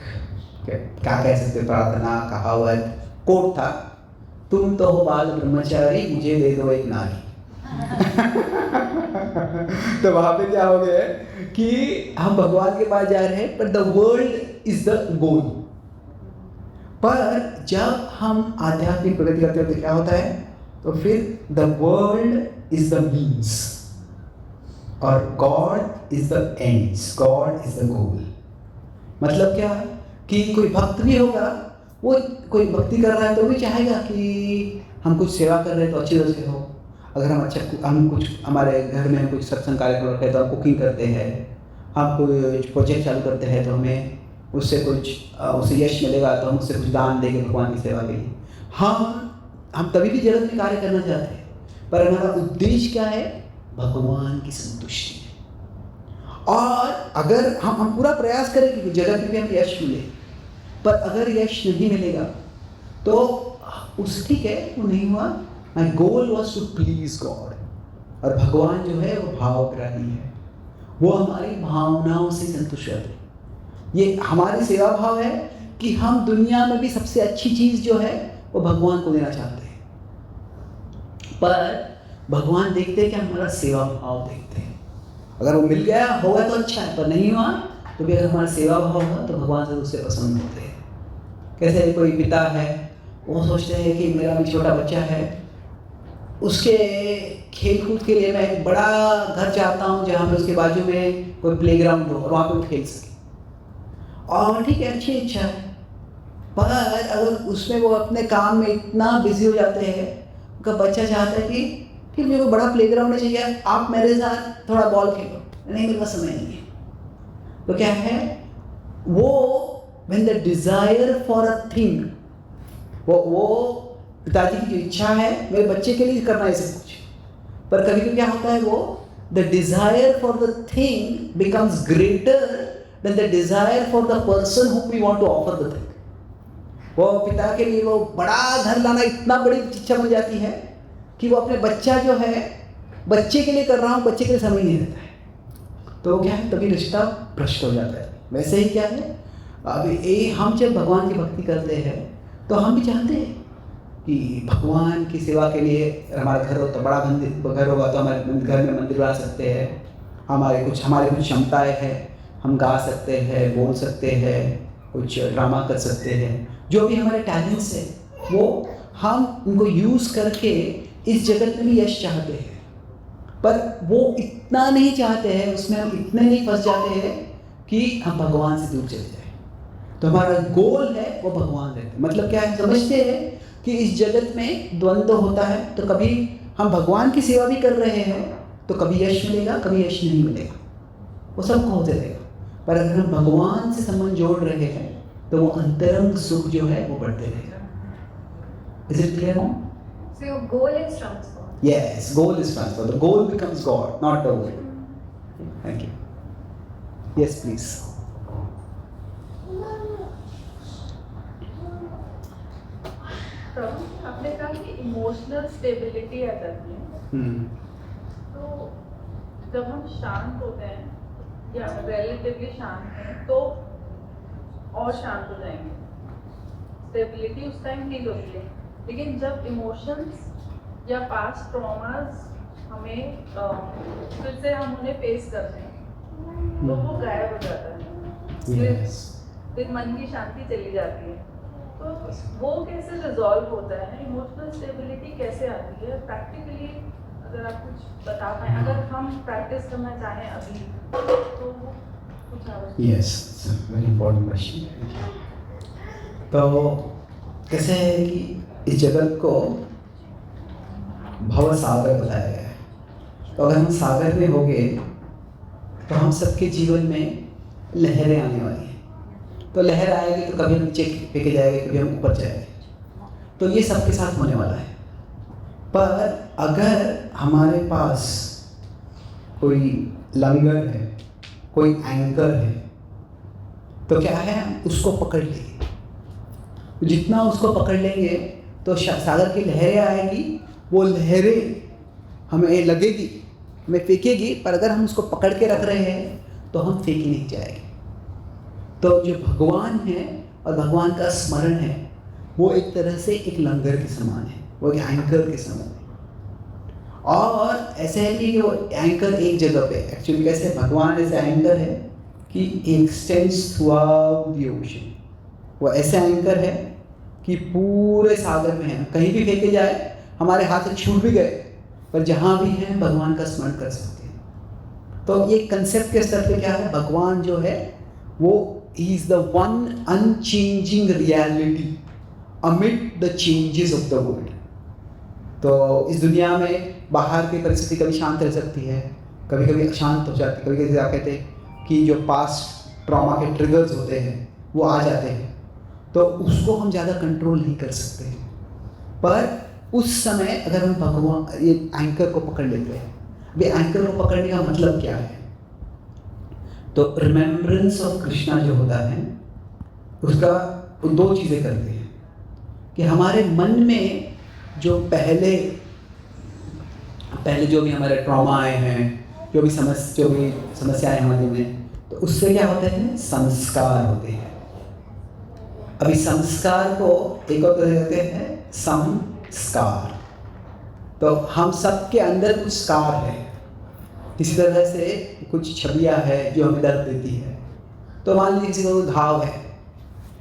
क्या कह सकते, प्रार्थना, कहावत, कोट था, तुम तो हो बाल ब्रह्मचारी, मुझे दे दो एक नारी। तो वहां पे क्या हो गया है कि हम भगवान के पास जा रहे हैं, पर द वर्ल्ड इज द गोल। पर जब हम आध्यात्मिक प्रगति करते हैं तो क्या होता है, तो फिर the world is the means और God is the ends, God is the goal. मतलब क्या कि कोई भक्त भी होगा, वो कोई भक्ति कर रहा है तो भी चाहेगा कि हम कुछ सेवा कर रहे हैं तो अच्छी तरह से हो। अगर हम कुछ हमारे घर में हम कुछ सत्संग कार्यक्रम रखते हैं तो हम कुकिंग करते हैं, हम कोई प्रोजेक्ट चालू करते हैं तो हमें उससे उसे यश मिलेगा तो हम उससे कुछ दान देंगे भगवान की सेवा के लिए। हम तभी भी जगत में कार्य करना चाहते हैं, पर हमारा उद्देश्य क्या है, भगवान की संतुष्टि है। और अगर हम पूरा प्रयास करें कि जगत में भी हमें यश मिले, पर अगर यश नहीं मिलेगा तो उस ठीक है, वो नहीं हुआ। My goal was to please God. और भगवान जो है वो भावग्राही है, वो हमारी भावनाओं से संतुष्ट रहते हैं। ये हमारी सेवा भाव है कि हम दुनिया में भी सबसे अच्छी चीज जो है वो भगवान को देना चाहते हैं, पर भगवान देखते हैं कि हमारा सेवा भाव देखते हैं। अगर वो मिल गया होगा तो अच्छा है, पर नहीं हुआ तो भी अगर हमारा सेवा भाव होगा तो भगवान से उससे पसंद होते हैं। कैसे कोई पिता है, वो सोचते हैं कि मेरा भी छोटा बच्चा है, उसके खेल कूद के लिए मैं एक बड़ा घर चाहता हूँ जहाँ पे उसके बाजू में कोई प्लेग्राउंड हो और वहाँ पे वो खेल सके। और ठीक है, अच्छी इच्छा है, पर अगर उसमें वो अपने काम में इतना बिजी हो जाते हैं, उनका बच्चा चाहता है कि मेरे को बड़ा प्लेग्राउंड नहीं चाहिए, आप मेरे साथ थोड़ा बॉल खेलो। नहीं, मेरे पास समय नहीं है। तो क्या है वो, when the desire for a thing, वो पिताजी की जो इच्छा है मेरे बच्चे के लिए करना है सब कुछ, पर कभी कभी क्या होता है, वो the desire for the thing becomes greater than the desire for the person whom we want to offer the thing. वो पिता के लिए वो बड़ा घर लाना इतना बड़ी इच्छा बन जाती है कि वो अपने बच्चा जो है, बच्चे के लिए कर रहा हूँ, बच्चे के लिए समय नहीं रहता है। तो क्या है, तभी रिश्ता भ्रष्ट हो जाता है। वैसे ही क्या है, अभी हम जब भगवान की भक्ति करते हैं तो हम भी चाहते हैं कि भगवान की सेवा के लिए हमारा घर हो तो बड़ा घर होगा तो हमारे घर में मंदिर बना सकते हैं, हमारी कुछ क्षमताएं हैं, हम गा सकते हैं, बोल सकते हैं, कुछ ड्रामा कर सकते हैं, जो भी हमारे टैलेंट्स हैं वो हम उनको यूज़ करके इस जगत में भी यश चाहते हैं। पर वो इतना नहीं चाहते हैं, उसमें हम इतने नहीं फंस जाते हैं कि हम भगवान से दूर चले जाए। तो हमारा गोल है वो भगवान रहते हैं। मतलब क्या है, समझते हैं कि इस जगत में द्वंद्व होता है, तो कभी हम भगवान की सेवा भी कर रहे हैं तो कभी यश मिलेगा, कभी यश नहीं मिलेगा, वो सबको होते रहेगा। पर अगर हम भगवान से संबंध जोड़ रहे हैं तो वो अंतरंग सुख जो है वो बढ़ते रहेगा। Is it clear now? So your goal is transform. Yes, goal is transfer. The goal becomes God, not the world. Thank you. Yes, please. प्रभु, आपने कहा कि इमोशनल स्टेबिलिटी आ जाती है, तो जब हम शांत होते हैं या रिलेटिवली शांत हैं तो और शांत हो जाएंगे, स्टेबिलिटी उस टाइम फील होती है। लेकिन जब इमोशंस या पास्ट ट्रॉमास हमें फिर से हम उन्हें फेस करते हैं तो वो गायब हो जाता है, फिर मन की शांति चली जाती है। तो वो कैसे रिजॉल्व होता है, इमोशनल स्टेबिलिटी कैसे आती है प्रैक्टिकली, अगर आप कुछ बता पाएँ, अगर हम प्रैक्टिस करना चाहें अभी तो कुछ आवश्यक। Yes, it's a very important question. तो कैसे है कि इस जगत को भव सागर बताया गया है, तो अगर हम सागर में होंगे तो हम सबके जीवन में लहरें आने वाली हैं। तो लहर आएगी तो कभी हम नीचे फेंके जाएंगे, कभी हम ऊपर जाएंगे, तो ये सबके साथ होने वाला है। पर अगर हमारे पास कोई लंगर है, कोई एंकर है, तो क्या है, हम उसको पकड़ लेंगे। जितना उसको पकड़ लेंगे तो सागर की लहरें आएगी, वो लहरें हमें लगेगी, हमें फेंकेगी, पर अगर हम उसको पकड़ के रख रहे हैं तो हम फेंके नहीं जाएंगे। तो जो भगवान है और भगवान का स्मरण है वो एक तरह से एक लंगर के समान है, वो एक एंकर के समान है। और ऐसे है कि वो एंकर एक जगह पे एक्चुअली कैसे भगवान ऐसे एंकर है कि एक्सटेंड्स थ्रूआउट द ओशन। वो ऐसे एंकर है कि पूरे सागर में है, कहीं भी फेंके जाए हमारे हाथ से छूट भी गए पर जहाँ भी हैं भगवान का स्मरण कर सकते हैं। तो ये कंसेप्ट के स्तर पे क्या है, भगवान जो है वो he is the one unchanging reality amid the changes of the world. तो इस दुनिया में बाहर की परिस्थिति कभी शांत रह सकती है, कभी कभी अशांत हो जाती है, कभी कभी आप कहते हैं कि जो पास्ट ट्रॉमा के ट्रिगर्स होते हैं वो आ जाते हैं, तो उसको हम ज़्यादा कंट्रोल नहीं कर सकते हैं। पर उस समय अगर हम भगवान ये एंकर को पकड़ लेते हैं, वे एंकर को पकड़ने का मतलब क्या है, तो रिमेम्बरेंस ऑफ कृष्णा जो होता है उसका वो दो चीज़ें करते हैं कि हमारे मन में जो पहले जो भी हमारे ट्रॉमा आए हैं, जो भी समस्याएं हमारे में, तो उससे क्या होते हैं, संस्कार होते हैं। अभी संस्कार को एक और तरह कहते हैं संस्कार। तो हम सबके अंदर कुछ स्कार है, इसी तरह से कुछ छवियाँ है जो हमें दर्द देती है। तो मान लीजिए किसी को घाव है,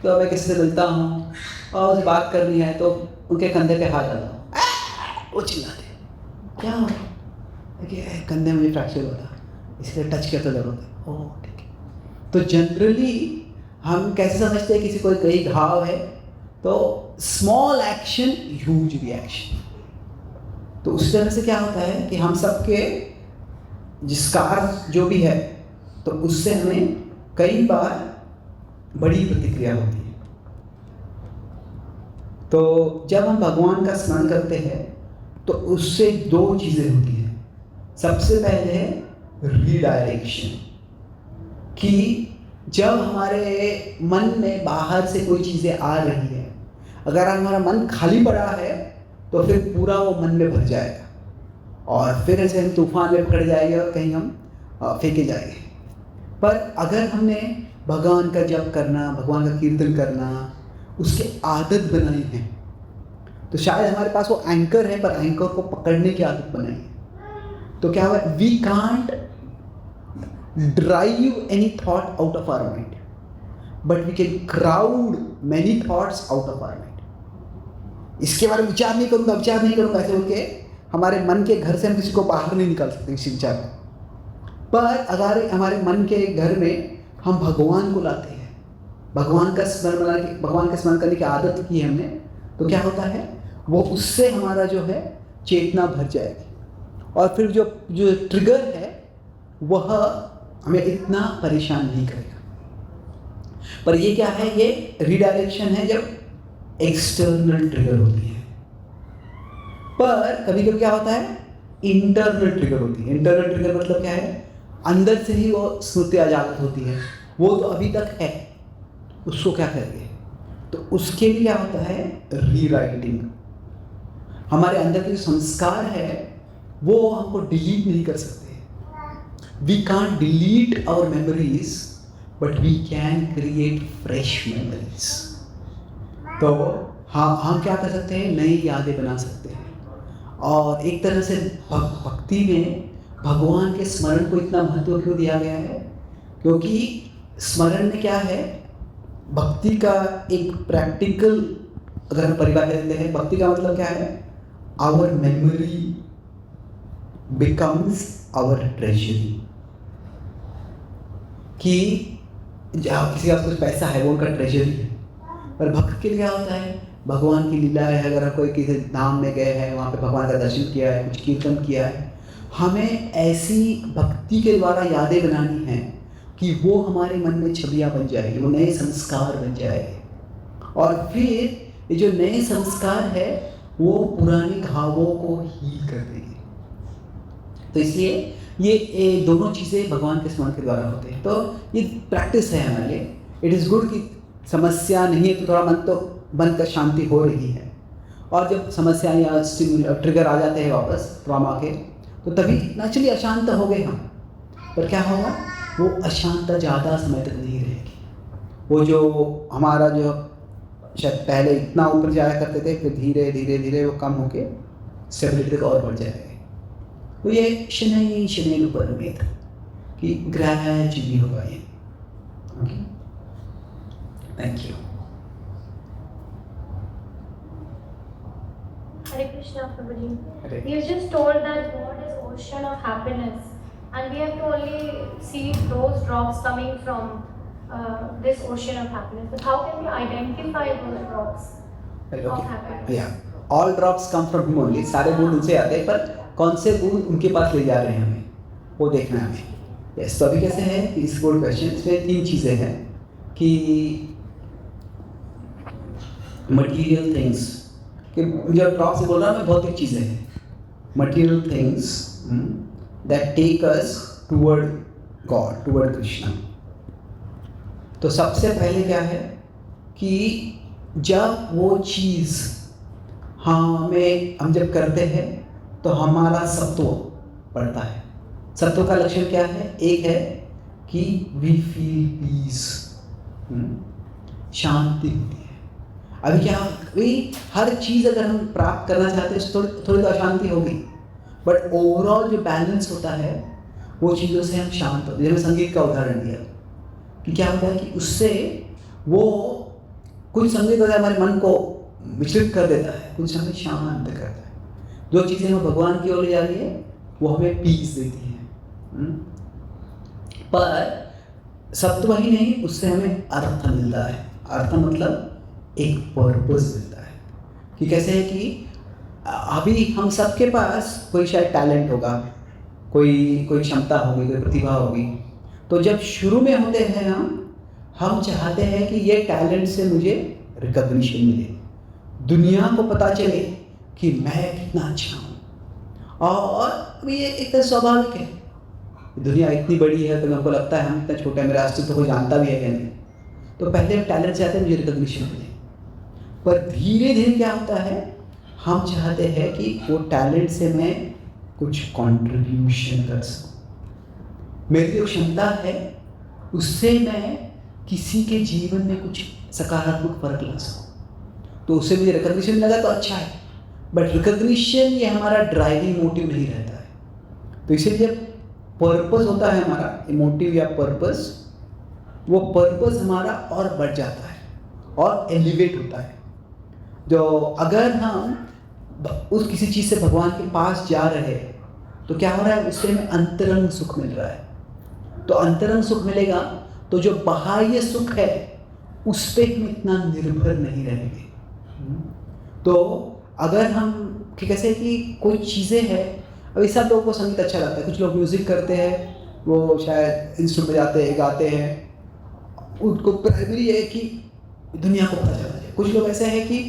तो मैं किसी से मिलता हूँ और उसे बात करनी है तो उनके कंधे पे हाथ डालता हूँ, वो चिल्लाते क्या हो, देखिए कंधे में फ्रैक्चर होता इसलिए टच किया तो दर्द होता। ओह ठीक है। तो जनरली हम कैसे समझते हैं किसी को कहीं घाव है तो स्मॉल एक्शन ह्यूज रिएक्शन। तो उस तरह से क्या होता है कि हम सबके जिसका जो भी है तो उससे हमें कई बार बड़ी प्रतिक्रिया होती है। तो जब हम भगवान का स्मरण करते हैं तो उससे दो चीज़ें होती हैं। सबसे पहले है रीडायरेक्शन, कि जब हमारे मन में बाहर से कोई चीज़ें आ रही है, अगर हमारा मन खाली पड़ा है तो फिर पूरा वो मन में भर जाएगा और फिर ऐसे हम तूफान में पकड़ जाएंगे और कहीं हम फेंके जाएंगे। पर अगर हमने भगवान का जप करना, भगवान का कीर्तन करना, उसकी आदत बनाई है, तो शायद हमारे पास वो एंकर है, पर एंकर को पकड़ने की आदत बनाई है। तो क्या हुआ, we can't drive any thought out of our mind, but we can crowd many thoughts out of our mind. इसके बारे में विचार नहीं करूँगा ऐसे बोल के हमारे मन के घर से हम किसी को बाहर नहीं निकाल सकते इसी विचार को। पर अगर हमारे मन के घर में हम भगवान को लाते हैं, भगवान का स्मरण करने की आदत की है हमने, तो क्या होता है, वो उससे हमारा जो है चेतना भर जाएगी और फिर जो ट्रिगर है वह हमें इतना परेशान नहीं करेगा। पर ये क्या है, ये रीडायरेक्शन है जब एक्सटर्नल ट्रिगर होती है। पर कभी कभी क्या होता है, इंटरनल ट्रिगर होती है। इंटरनल ट्रिगर मतलब क्या है, अंदर से ही वो स्मृति जागृत होती है, वो तो अभी तक है, उसको क्या करेंगे, तो उसके लिए क्या होता है, रीराइटिंग। हमारे अंदर के जो संस्कार है वो हमको डिलीट नहीं कर सकते। We can't delete our memories but we can create fresh memories. तो हाँ, हम क्या कर सकते हैं, नई यादें बना सकते हैं। और एक तरह से भक्ति में भगवान के स्मरण को इतना महत्व क्यों दिया गया है, क्योंकि स्मरण में क्या है, भक्ति का एक प्रैक्टिकल अगर हम परिभाषा देते हैं, भक्ति का मतलब क्या है, our memory becomes our treasury. कि जहाँ किसी का कुछ पैसा है वो उनका ट्रेजरी है, पर भक्त के लिए क्या होता है, भगवान की लीला है, अगर कोई किसी धाम में गए हैं, वहाँ पे भगवान का दर्शन किया है, कुछ कीर्तन किया है, हमें ऐसी भक्ति के द्वारा यादें बनानी है कि वो हमारे मन में छवियाँ बन जाएगी, वो नए संस्कार बन जाएंगे। और फिर ये जो नए संस्कार है वो पुराने घावों को हील कर देंगे। तो इसलिए ये दोनों चीज़ें भगवान के स्मरण के द्वारा होते हैं। तो ये प्रैक्टिस है हमारे लिए। इट इज़ गुड कि समस्या नहीं है तो थोड़ा मन का शांति हो रही है, और जब समस्या या ट्रिगर आ जाते हैं वापस ट्रॉमा के, तो तभी नेचुरली अशांत हो गए हम। पर क्या होगा, वो अशांतता ज़्यादा समय तक नहीं रहेगी, वो जो हमारा जो शायद पहले इतना ऊपर जाया करते थे, फिर धीरे धीरे धीरे वो कम होके स्टेबिलिटी तक और बढ़ जाएंगे। तो ये शनै शनै ऊपर उम्मीद कि ग्रेजुअली होगा ये। Okay, thank you. Hare Krishna, Prabhuji. Hare. You just told that God is ocean of happiness, and we have to only see those drops coming from this ocean of happiness. But how can we identify those drops of happiness? Yeah, all drops come from him only. सारे बूंद उनसे आते हैं, पर कौन से बूंद उनके पास ले जा रहे हैं हमें, वो देखना है हमें। यस, तो अभी कैसे है कि इस गुड क्वेश्चन में 3 चीज़ें हैं कि मटीरियल थिंग्स, कि जब ड्रॉप से बोल रहा हूँ मैं, भौतिक चीज़ें हैं, material things that take us toward God, toward Krishna. तो सबसे पहले क्या है कि जब वो चीज़ हम जब करते हैं तो हमारा सत्व बढ़ता है। सत्व का लक्षण क्या है? एक है कि वी फील पीस, शांति होती है। अभी क्या, हर चीज़ अगर हम प्राप्त करना चाहते हैं तो थोड़ी तो अशांति होगी, बट ओवरऑल जो बैलेंस होता है वो चीज़ों से हम शांत होते हैं। जैसे संगीत का उदाहरण दिया कि क्या होता है कि उससे वो कुछ संगीत होता है हमारे मन को विचलित कर देता है, कुछ हमें शांत करता है। जो चीज़ें हमें भगवान की ओर ले जा रही है वो हमें पीस देती है। पर सत्व ही नहीं, उससे हमें अर्थ मिलता है। अर्थ मतलब एक पर्पस मिलता है कि कैसे है कि अभी हम सबके पास कोई शायद टैलेंट होगा, कोई क्षमता होगी, कोई प्रतिभा होगी। तो जब शुरू में होते हैं हम चाहते हैं कि ये टैलेंट से मुझे रिकॉग्निशन मिले, दुनिया को पता चले कि मैं कितना अच्छा हूँ। और ये एक तरह स्वाभाविक है, दुनिया इतनी बड़ी है तो हमको लगता है हम इतना छोटे हैं, मेरा अस्तित्व कोई जानता भी है या नहीं। तो पहले हम टैलेंट चाहते हैं मुझे रिकॉग्निशन मिले, पर धीरे धीरे क्या होता है, हम चाहते हैं कि वो टैलेंट से मैं कुछ कंट्रीब्यूशन कर सकूं, मेरी जो क्षमता है उससे मैं किसी के जीवन में कुछ सकारात्मक फर्क ला सकूं। तो उससे मुझे रिकॉग्निशन लगा तो अच्छा है, बट रिकॉग्निशन ये हमारा ड्राइविंग मोटिव नहीं रहता है। तो इसलिए जब पर्पस होता है हमारा, मोटिव या पर्पस, वो पर्पस हमारा और बढ़ जाता है और एलिवेट होता है। जो अगर हम उस किसी चीज़ से भगवान के पास जा रहे हैं तो क्या हो रहा है, उससे हमें अंतरंग सुख मिल रहा है। तो अंतरंग सुख मिलेगा तो जो बाह्य सुख है उस पर हम इतना निर्भर नहीं रहेंगे। तो अगर हम कैसे कि कोई चीज़ें हैं, अभी सब लोगों को संगीत अच्छा लगता है, कुछ लोग म्यूज़िक करते हैं, वो शायद इंस्ट्रूमेंट बजाते हैं, गाते हैं, उनको प्राइमरी है कि दुनिया को पता चला जाए। कुछ लोग ऐसे हैं कि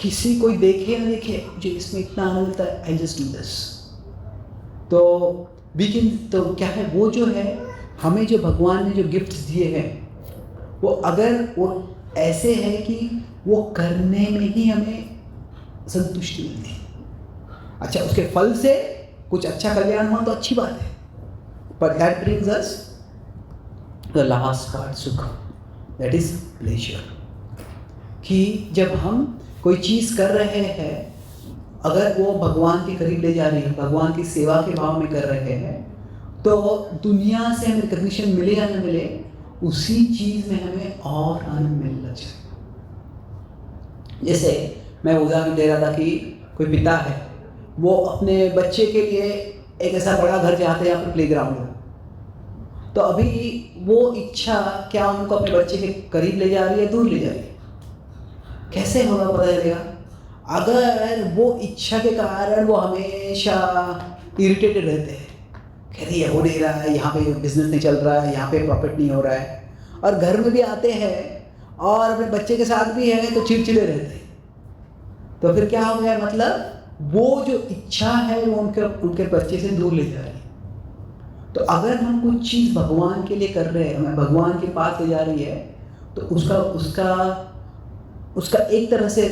किसी कोई देखे ना देखे, मुझे इसमें इतना आनंद मिलता है, आई जस्ट डू दिस। तो तो क्या है, वो जो है हमें जो भगवान ने जो गिफ्ट्स दिए हैं वो अगर वो ऐसे है कि वो करने में ही हमें संतुष्टि मिलती है। अच्छा, उसके फल से कुछ अच्छा कल्याण हुआ तो अच्छी बात है, पर that brings us the last part, सुख, दैट इज प्लेजर। कि जब हम कोई चीज़ कर रहे हैं, अगर वो भगवान के करीब ले जा रही है, भगवान की सेवा के भाव में कर रहे हैं, तो दुनिया से हमें रिकॉग्निशन मिले या न मिले, उसी चीज़ में हमें और आनंद मिलना चाहिए। जैसे मैं उदाहरण दे रहा था कि कोई पिता है, वो अपने बच्चे के लिए एक ऐसा बड़ा घर चाहते हैं, यहाँ पर प्लेग्राउंड हो। तो अभी वो इच्छा क्या उनको अपने बच्चे के करीब ले जा रही है, दूर ले जा रही है? कैसे होगा पता चलेगा? अगर वो इच्छा के कारण वो हमेशा इरिटेटेड रहते हैं, कहते ये हो नहीं रहा है, यहाँ पे बिजनेस नहीं चल रहा है, यहाँ पे प्रॉफिट नहीं हो रहा है, और घर में भी आते हैं और अपने बच्चे के साथ भी हैं तो चिड़चिड़े रहते हैं। तो फिर क्या हो गया, मतलब वो जो इच्छा है वो उनके बच्चे से दूर ले जा रही है। तो अगर हम कुछ चीज़ भगवान के लिए कर रहे हैं, हमें भगवान के पास ले जा रही है, तो उसका एक तरह से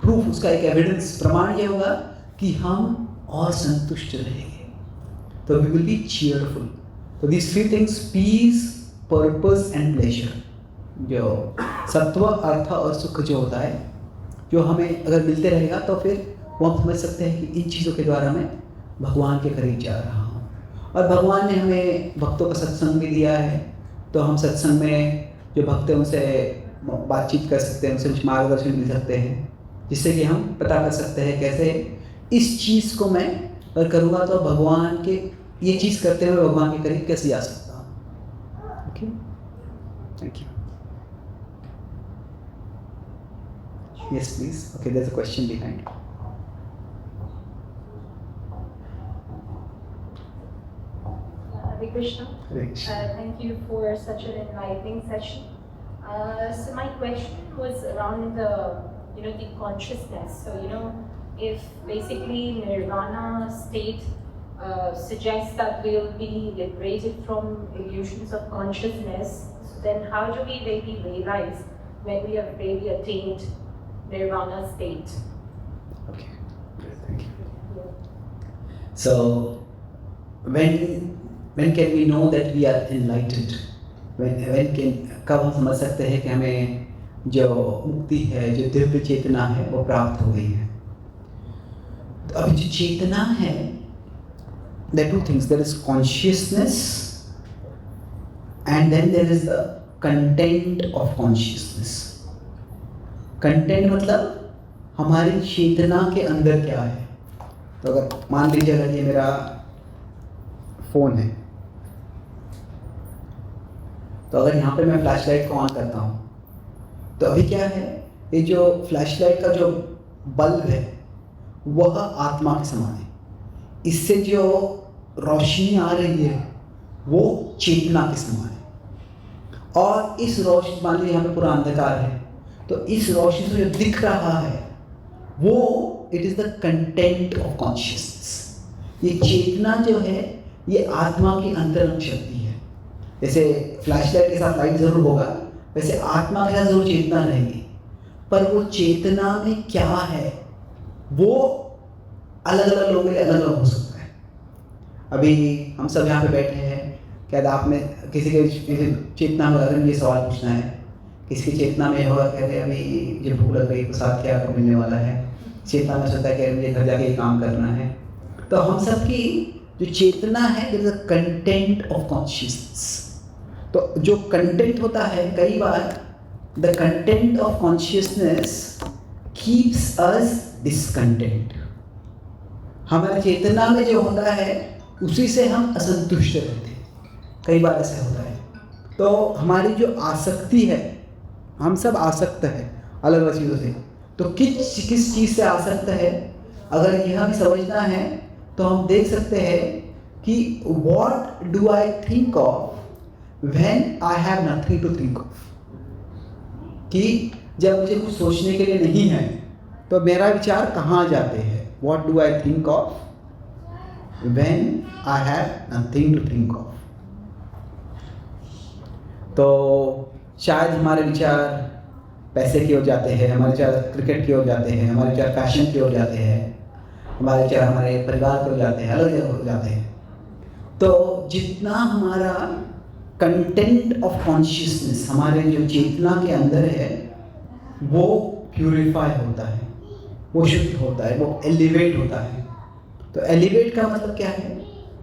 प्रूफ, उसका एक एविडेंस, प्रमाण ये होगा कि हम और संतुष्ट रहेंगे। तो वी विल बी चीयरफुल। तो these three things, peace, purpose and pleasure, जो सत्व, अर्थ और सुख जो होता है, जो हमें अगर मिलते रहेगा तो फिर वो हम समझ सकते हैं कि इन चीज़ों के द्वारा मैं भगवान के करीब जा रहा हूँ। और भगवान ने हमें भक्तों का सत्संग भी दिया है, तो हम सत्संग में जो भक्त हैं उनसे बातचीत कर सकते हैं, उनसे मार्गदर्शन मिल सकते हैं, जिससे कि हम पता कर सकते हैं कैसे इस चीज़ को मैं अगर करूँगा तो भगवान के, ये चीज़ करते हुए भगवान के करीब कैसे जा सकता हूँ। Okay, thank you. Yes, please. Okay, there's a question behind. Hare Krishna. Hare Krishna. Thank you for such an enlightening session. So my question was around the consciousness. So if basically nirvana state suggests that we'll be liberated from illusions of consciousness, then how do we really realize when we have really attained nirvana state? Okay, great, thank you. So, when can we know that we are enlightened? कब हम समझ सकते हैं कि हमें जो मुक्ति है, जो दिव्य चेतना है, वो प्राप्त हो गई है? तो अभी जो चेतना है, there are two things. There is consciousness, and then there is the content of consciousness. Content मतलब हमारी चेतना के अंदर क्या है। तो अगर मान लीजिए अगर ये मेरा फ़ोन है, तो अगर यहाँ पे मैं फ्लैशलाइट को ऑन करता हूँ, तो अभी क्या है, ये जो फ्लैशलाइट का जो बल्ब है वह आत्मा के समान है। इससे जो रोशनी आ रही है वो चेतना के समान है। और इस रोशनी, मान लीजिए यहाँ पे पूरा अंधकार है, तो इस रोशनी से जो दिख रहा है वो it is the content of consciousness. ये चेतना जो है ये आत्मा की अंतरंग शक्ति है। जैसे फ्लैशलाइट के साथ लाइट जरूर होगा, वैसे आत्मा के साथ जरूर चेतना रहेगी, पर वो चेतना में क्या है वो अलग अलग लोगों के लिए अलग अलग हो सकता है। अभी हम सब यहाँ पे बैठे हैं, क्या आप में किसी के चेतना में अगर ये सवाल पूछना है, किसी की चेतना में होगा कहते हैं अभी जो भूख लग रही है, साथ क्या आपको मिलने वाला है, चेतना में सोचता है कि मुझे घर जाके ये काम करना है। तो हम सब की जो चेतना है there is a content of consciousness. तो जो कंटेंट होता है, कई बार the content of consciousness keeps us discontent. हमारी चेतना में जो होता है उसी से हम असंतुष्ट रहते हैं, कई बार ऐसा होता है। तो हमारी जो आसक्ति है, हम सब आसक्त है अलग अलग चीज़ों से, तो किस चीज़ से आसक्त है अगर यह हमें समझना है तो हम देख सकते हैं कि what do I think of when I have nothing to think of. कि जब मुझे कुछ सोचने के लिए नहीं है तो मेरा विचार कहाँ जाते हैं। What do I think of when I have nothing to think of. तो शायद हमारे विचार पैसे की ओर जाते हैं, हमारे विचार क्रिकेट की ओर जाते हैं, हमारे विचार फैशन की ओर जाते हैं, हमारे विचार हमारे परिवार की ओर जाते हैं, अलग जगह हो जाते हैं। तो जितना हमारा कंटेंट ऑफ कॉन्शियसनेस हमारे जो चेतना के अंदर है वो प्यूरिफाई होता है, वो शुद्ध होता है, वो एलिवेट होता है। तो एलिवेट का मतलब क्या है,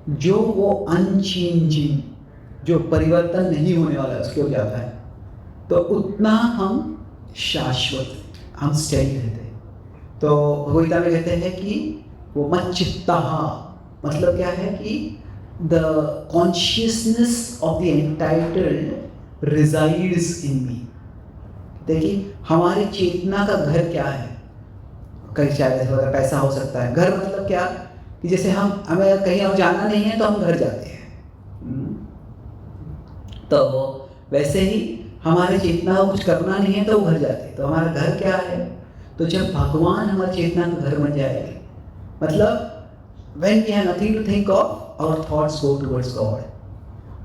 जो वो अनचेंजिंग, जो परिवर्तन नहीं होने वाला है उसकी ओर जाता है, तो उतना हम शाश्वत, हम स्टेडी रहते हैं। तो भगवद्गीता में कहते हैं कि वो मच्चित्तः, मतलब क्या है कि the consciousness of the entitled resides in me. देखिए हमारी चेतना का घर क्या है, कहीं शायद ऐसा पैसा हो सकता है। घर मतलब क्या कि जैसे हमें कहीं हम जाना नहीं है तो हम घर जाते हैं, तो वैसे ही हमारी चेतना को कुछ करना नहीं है तो वो घर जाते हैं। तो हमारा घर क्या है, तो जब भगवान हमारी चेतना का घर बन जाएंगे, मतलब when we have nothing to think of, our thoughts go towards God,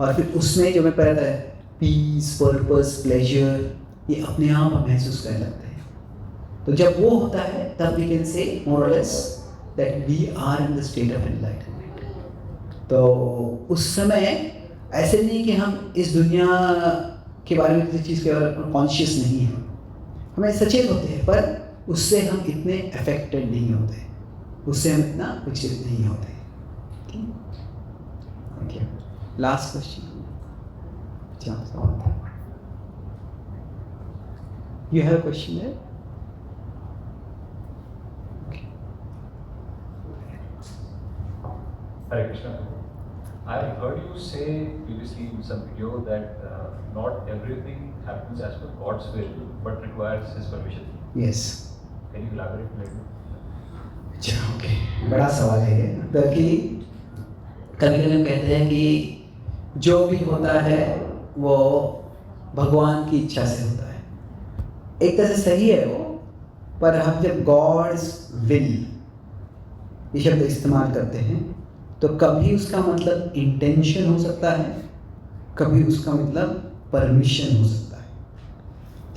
और फिर उसमें जो मैं पहले था पीस, पर्पस, प्लेजर, ये अपने आप हम महसूस करने लगते हैं। तो जब वो होता है तब we can say more or less that we are in the state of enlightenment। तो उस समय ऐसे नहीं कि हम इस दुनिया के बारे में, किसी चीज़ के बारे में कॉन्शियस नहीं है, हमें सचेत होते हैं, पर उससे हम इतने अफेक्टेड नहीं होते, उससे हम इतना विचलित नहीं होते। ठीक है, last question. You have a question there? Okay. Hare Krishna. I heard you say previously in some video that not everything happens as per God's will, but requires His permission. Yes. Can you elaborate a little? अच्छा, okay, बड़ा सवाल है ये। बल्कि कभी कभी हम कहते हैं कि जो भी होता है वो भगवान की इच्छा से होता है। एक तरह से सही है वो, पर हम जब गॉड्स विल ये शब्द इस्तेमाल करते हैं तो कभी उसका मतलब इंटेंशन हो सकता है, कभी उसका मतलब परमिशन हो सकता है।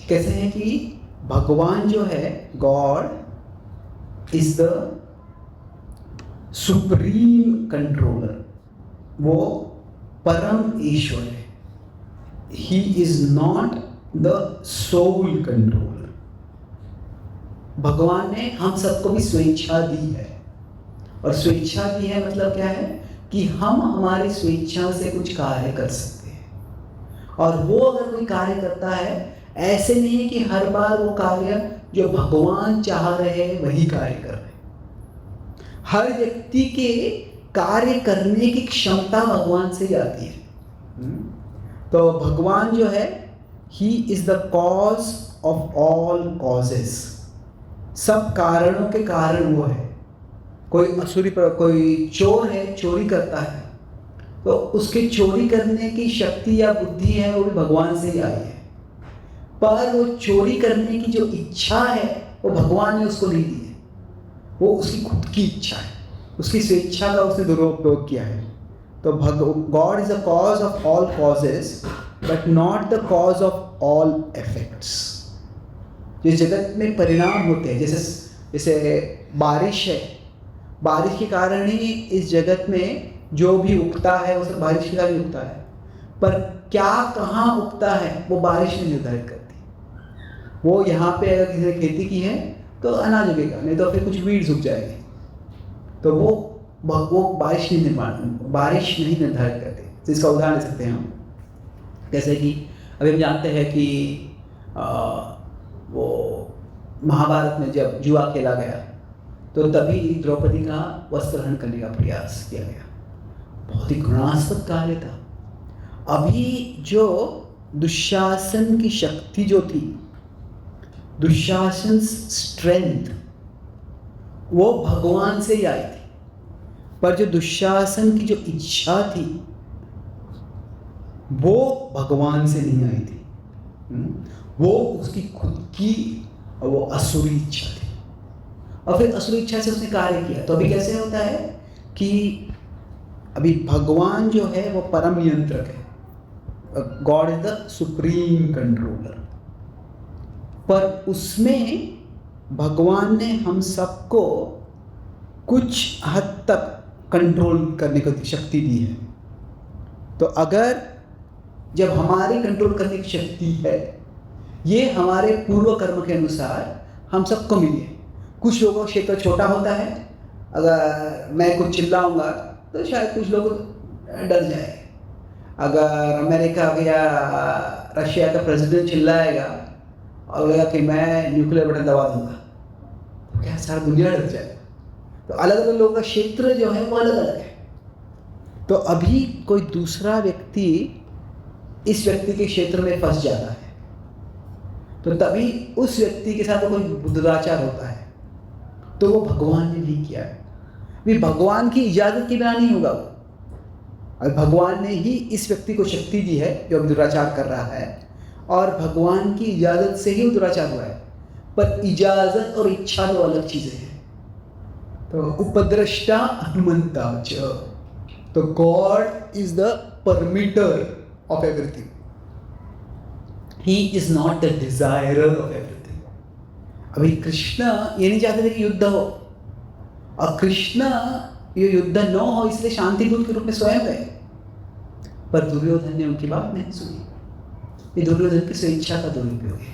कैसे है कि भगवान जो है, God is the supreme controller, वो परम ईश्वर है। He is not the sole controller. भगवान ने हम सबको भी स्वेच्छा दी है, और स्वेच्छा दी है मतलब क्या है कि हम हमारी स्वेच्छा से कुछ कार्य कर सकते हैं, और वो अगर कोई कार्य करता है, ऐसे नहीं है कि हर बार वो कार्य जो भगवान चाह रहे हैं वही कार्य कर रहे हैं। हर व्यक्ति के कार्य करने की क्षमता भगवान से जाती है। तो भगवान जो है, he is the cause of all causes, सब कारणों के कारण वो है। कोई चोर है, चोरी करता है, तो उसके चोरी करने की शक्ति या बुद्धि है वो भी भगवान से ही आई है, पर वो चोरी करने की जो इच्छा है वो भगवान ने उसको नहीं दी है, वो उसकी खुद की इच्छा है, उसकी स्वेच्छा का उसने दुरुपयोग किया है। तो God is the cause of all causes but not the cause of all effects. जिस जगत में परिणाम होते हैं, जैसे बारिश है, बारिश के कारण ही इस जगत में जो भी उगता है वो सब बारिश के कारण उगता है, पर क्या कहाँ उगता है वो बारिश नहीं निर्धारित करती। वो यहाँ पे अगर किसी ने खेती की है तो अनाज उगेगा, नहीं तो फिर कुछ वीड्स उग जाएंगे, तो वो बारिश नहीं निर्धारित करते। तो इसका उदाहरण ले सकते हैं हम, जैसे कि अभी हम जानते हैं कि वो महाभारत में जब जुआ खेला गया तो तभी द्रौपदी का वस्त्रहरण करने का प्रयास किया गया, बहुत ही घृणास्पद कार्य था। अभी जो दुशासन की शक्ति जो थी, दुशासन स्ट्रेंथ, वो भगवान से ही आई थी, पर जो दुशासन की जो इच्छा थी वो भगवान से नहीं आई थी, वो उसकी खुद की वो असुरी इच्छा थी, और फिर असुरी इच्छा से उसने कार्य किया। तो अभी कैसे होता है कि अभी भगवान जो है वो परम नियंत्रक है, God is the supreme controller, पर उसमें भगवान ने हम सबको कुछ हद तक कंट्रोल करने की शक्ति दी है। तो अगर जब हमारी कंट्रोल करने की शक्ति है, ये हमारे पूर्व कर्म के अनुसार हम सबको मिली है। कुछ लोगों का क्षेत्र छोटा होता है, अगर मैं कुछ चिल्लाऊंगा तो शायद कुछ लोग डर जाए। अगर अमेरिका या रशिया का प्रेसिडेंट चिल्लाएगा और लगा कि मैं न्यूक्लियर बटन दबा दूंगा तो क्या सारा दुनिया डर जाएगा। तो अलग अलग लोगों का क्षेत्र जो है वो अलग अलग है। तो अभी कोई दूसरा व्यक्ति इस व्यक्ति के क्षेत्र में फंस जाता है, तो तभी उस व्यक्ति के साथ कोई दुराचार होता है, तो वो भगवान ने नहीं किया है। भी भगवान की इजाज़त के बिना नहीं होगा वो, और भगवान ने ही इस व्यक्ति को शक्ति दी है जो दुराचार कर रहा है, और भगवान की इजाज़त से ही वो दुराचार हुआ है। पर इजाज़त और इच्छा दो अलग चीज़ें हैं। तो उपद्रष्टा हनुमंता च, तो God is the permitter of everything, he is not the desirer of everything. अभी कृष्ण ये नहीं चाहते थे कि युद्ध हो, और कृष्ण ये युद्ध न हो इसलिए शांतिदूत के रूप में स्वयं गए, पर दुर्योधन ने उनकी बात नहीं सुनी। ये दुर्योधन की स्वेच्छा का दुरुपयोग है।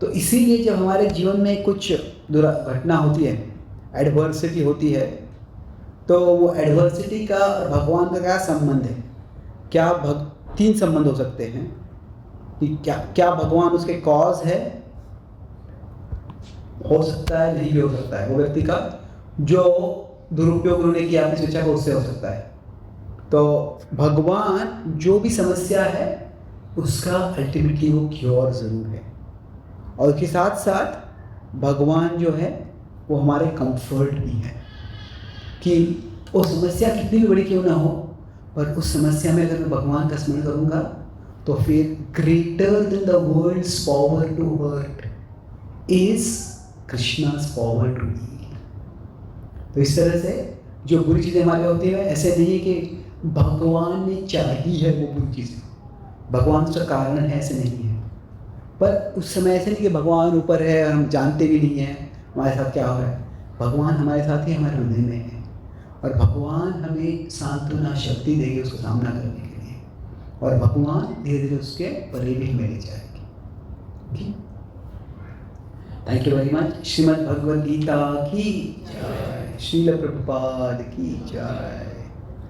तो इसीलिए जब हमारे जीवन में कुछ घटना होती है, एडवर्सिटी होती है, तो वो एडवर्सिटी का और भगवान का क्या संबंध है? क्या तीन संबंध हो सकते हैं कि क्या भगवान उसके कॉज है, हो सकता है, नहीं भी हो सकता है। वो व्यक्ति का जो दुरुपयोग उन्होंने किया अपनी स्वेच्छा को, उससे हो सकता है। तो भगवान जो भी समस्या है उसका अल्टीमेटली वो क्योर ज़रूर है। और उसके साथ साथ भगवान जो है वो हमारे कंफर्ट भी है कि वो समस्या कितनी भी बड़ी क्यों ना हो, पर उस समस्या में अगर मैं भगवान का स्मरण करूँगा तो फिर greater than the world's power to hurt is Krishna's power to heal. तो इस तरह से जो बुरी चीज़ें हमारे होती है, ऐसे नहीं है कि भगवान ने चाही है वो बुरी चीज़ें, भगवान उसका कारण है, ऐसे नहीं है। पर उस समय ऐसे नहीं कि भगवान ऊपर है और हम जानते भी नहीं हैं हमारे साथ क्या हो रहा है। भगवान हमारे साथ ही हमारे हृदय में है और भगवान हमें सांत्वना शक्ति देंगे उसको सामना करने के लिए, और भगवान धीरे धीरे उसके परिवेश में ले जाएंगे। Thank you very much. Srimad Bhagavad Gita की जय, श्रील प्रभुपाद की जय।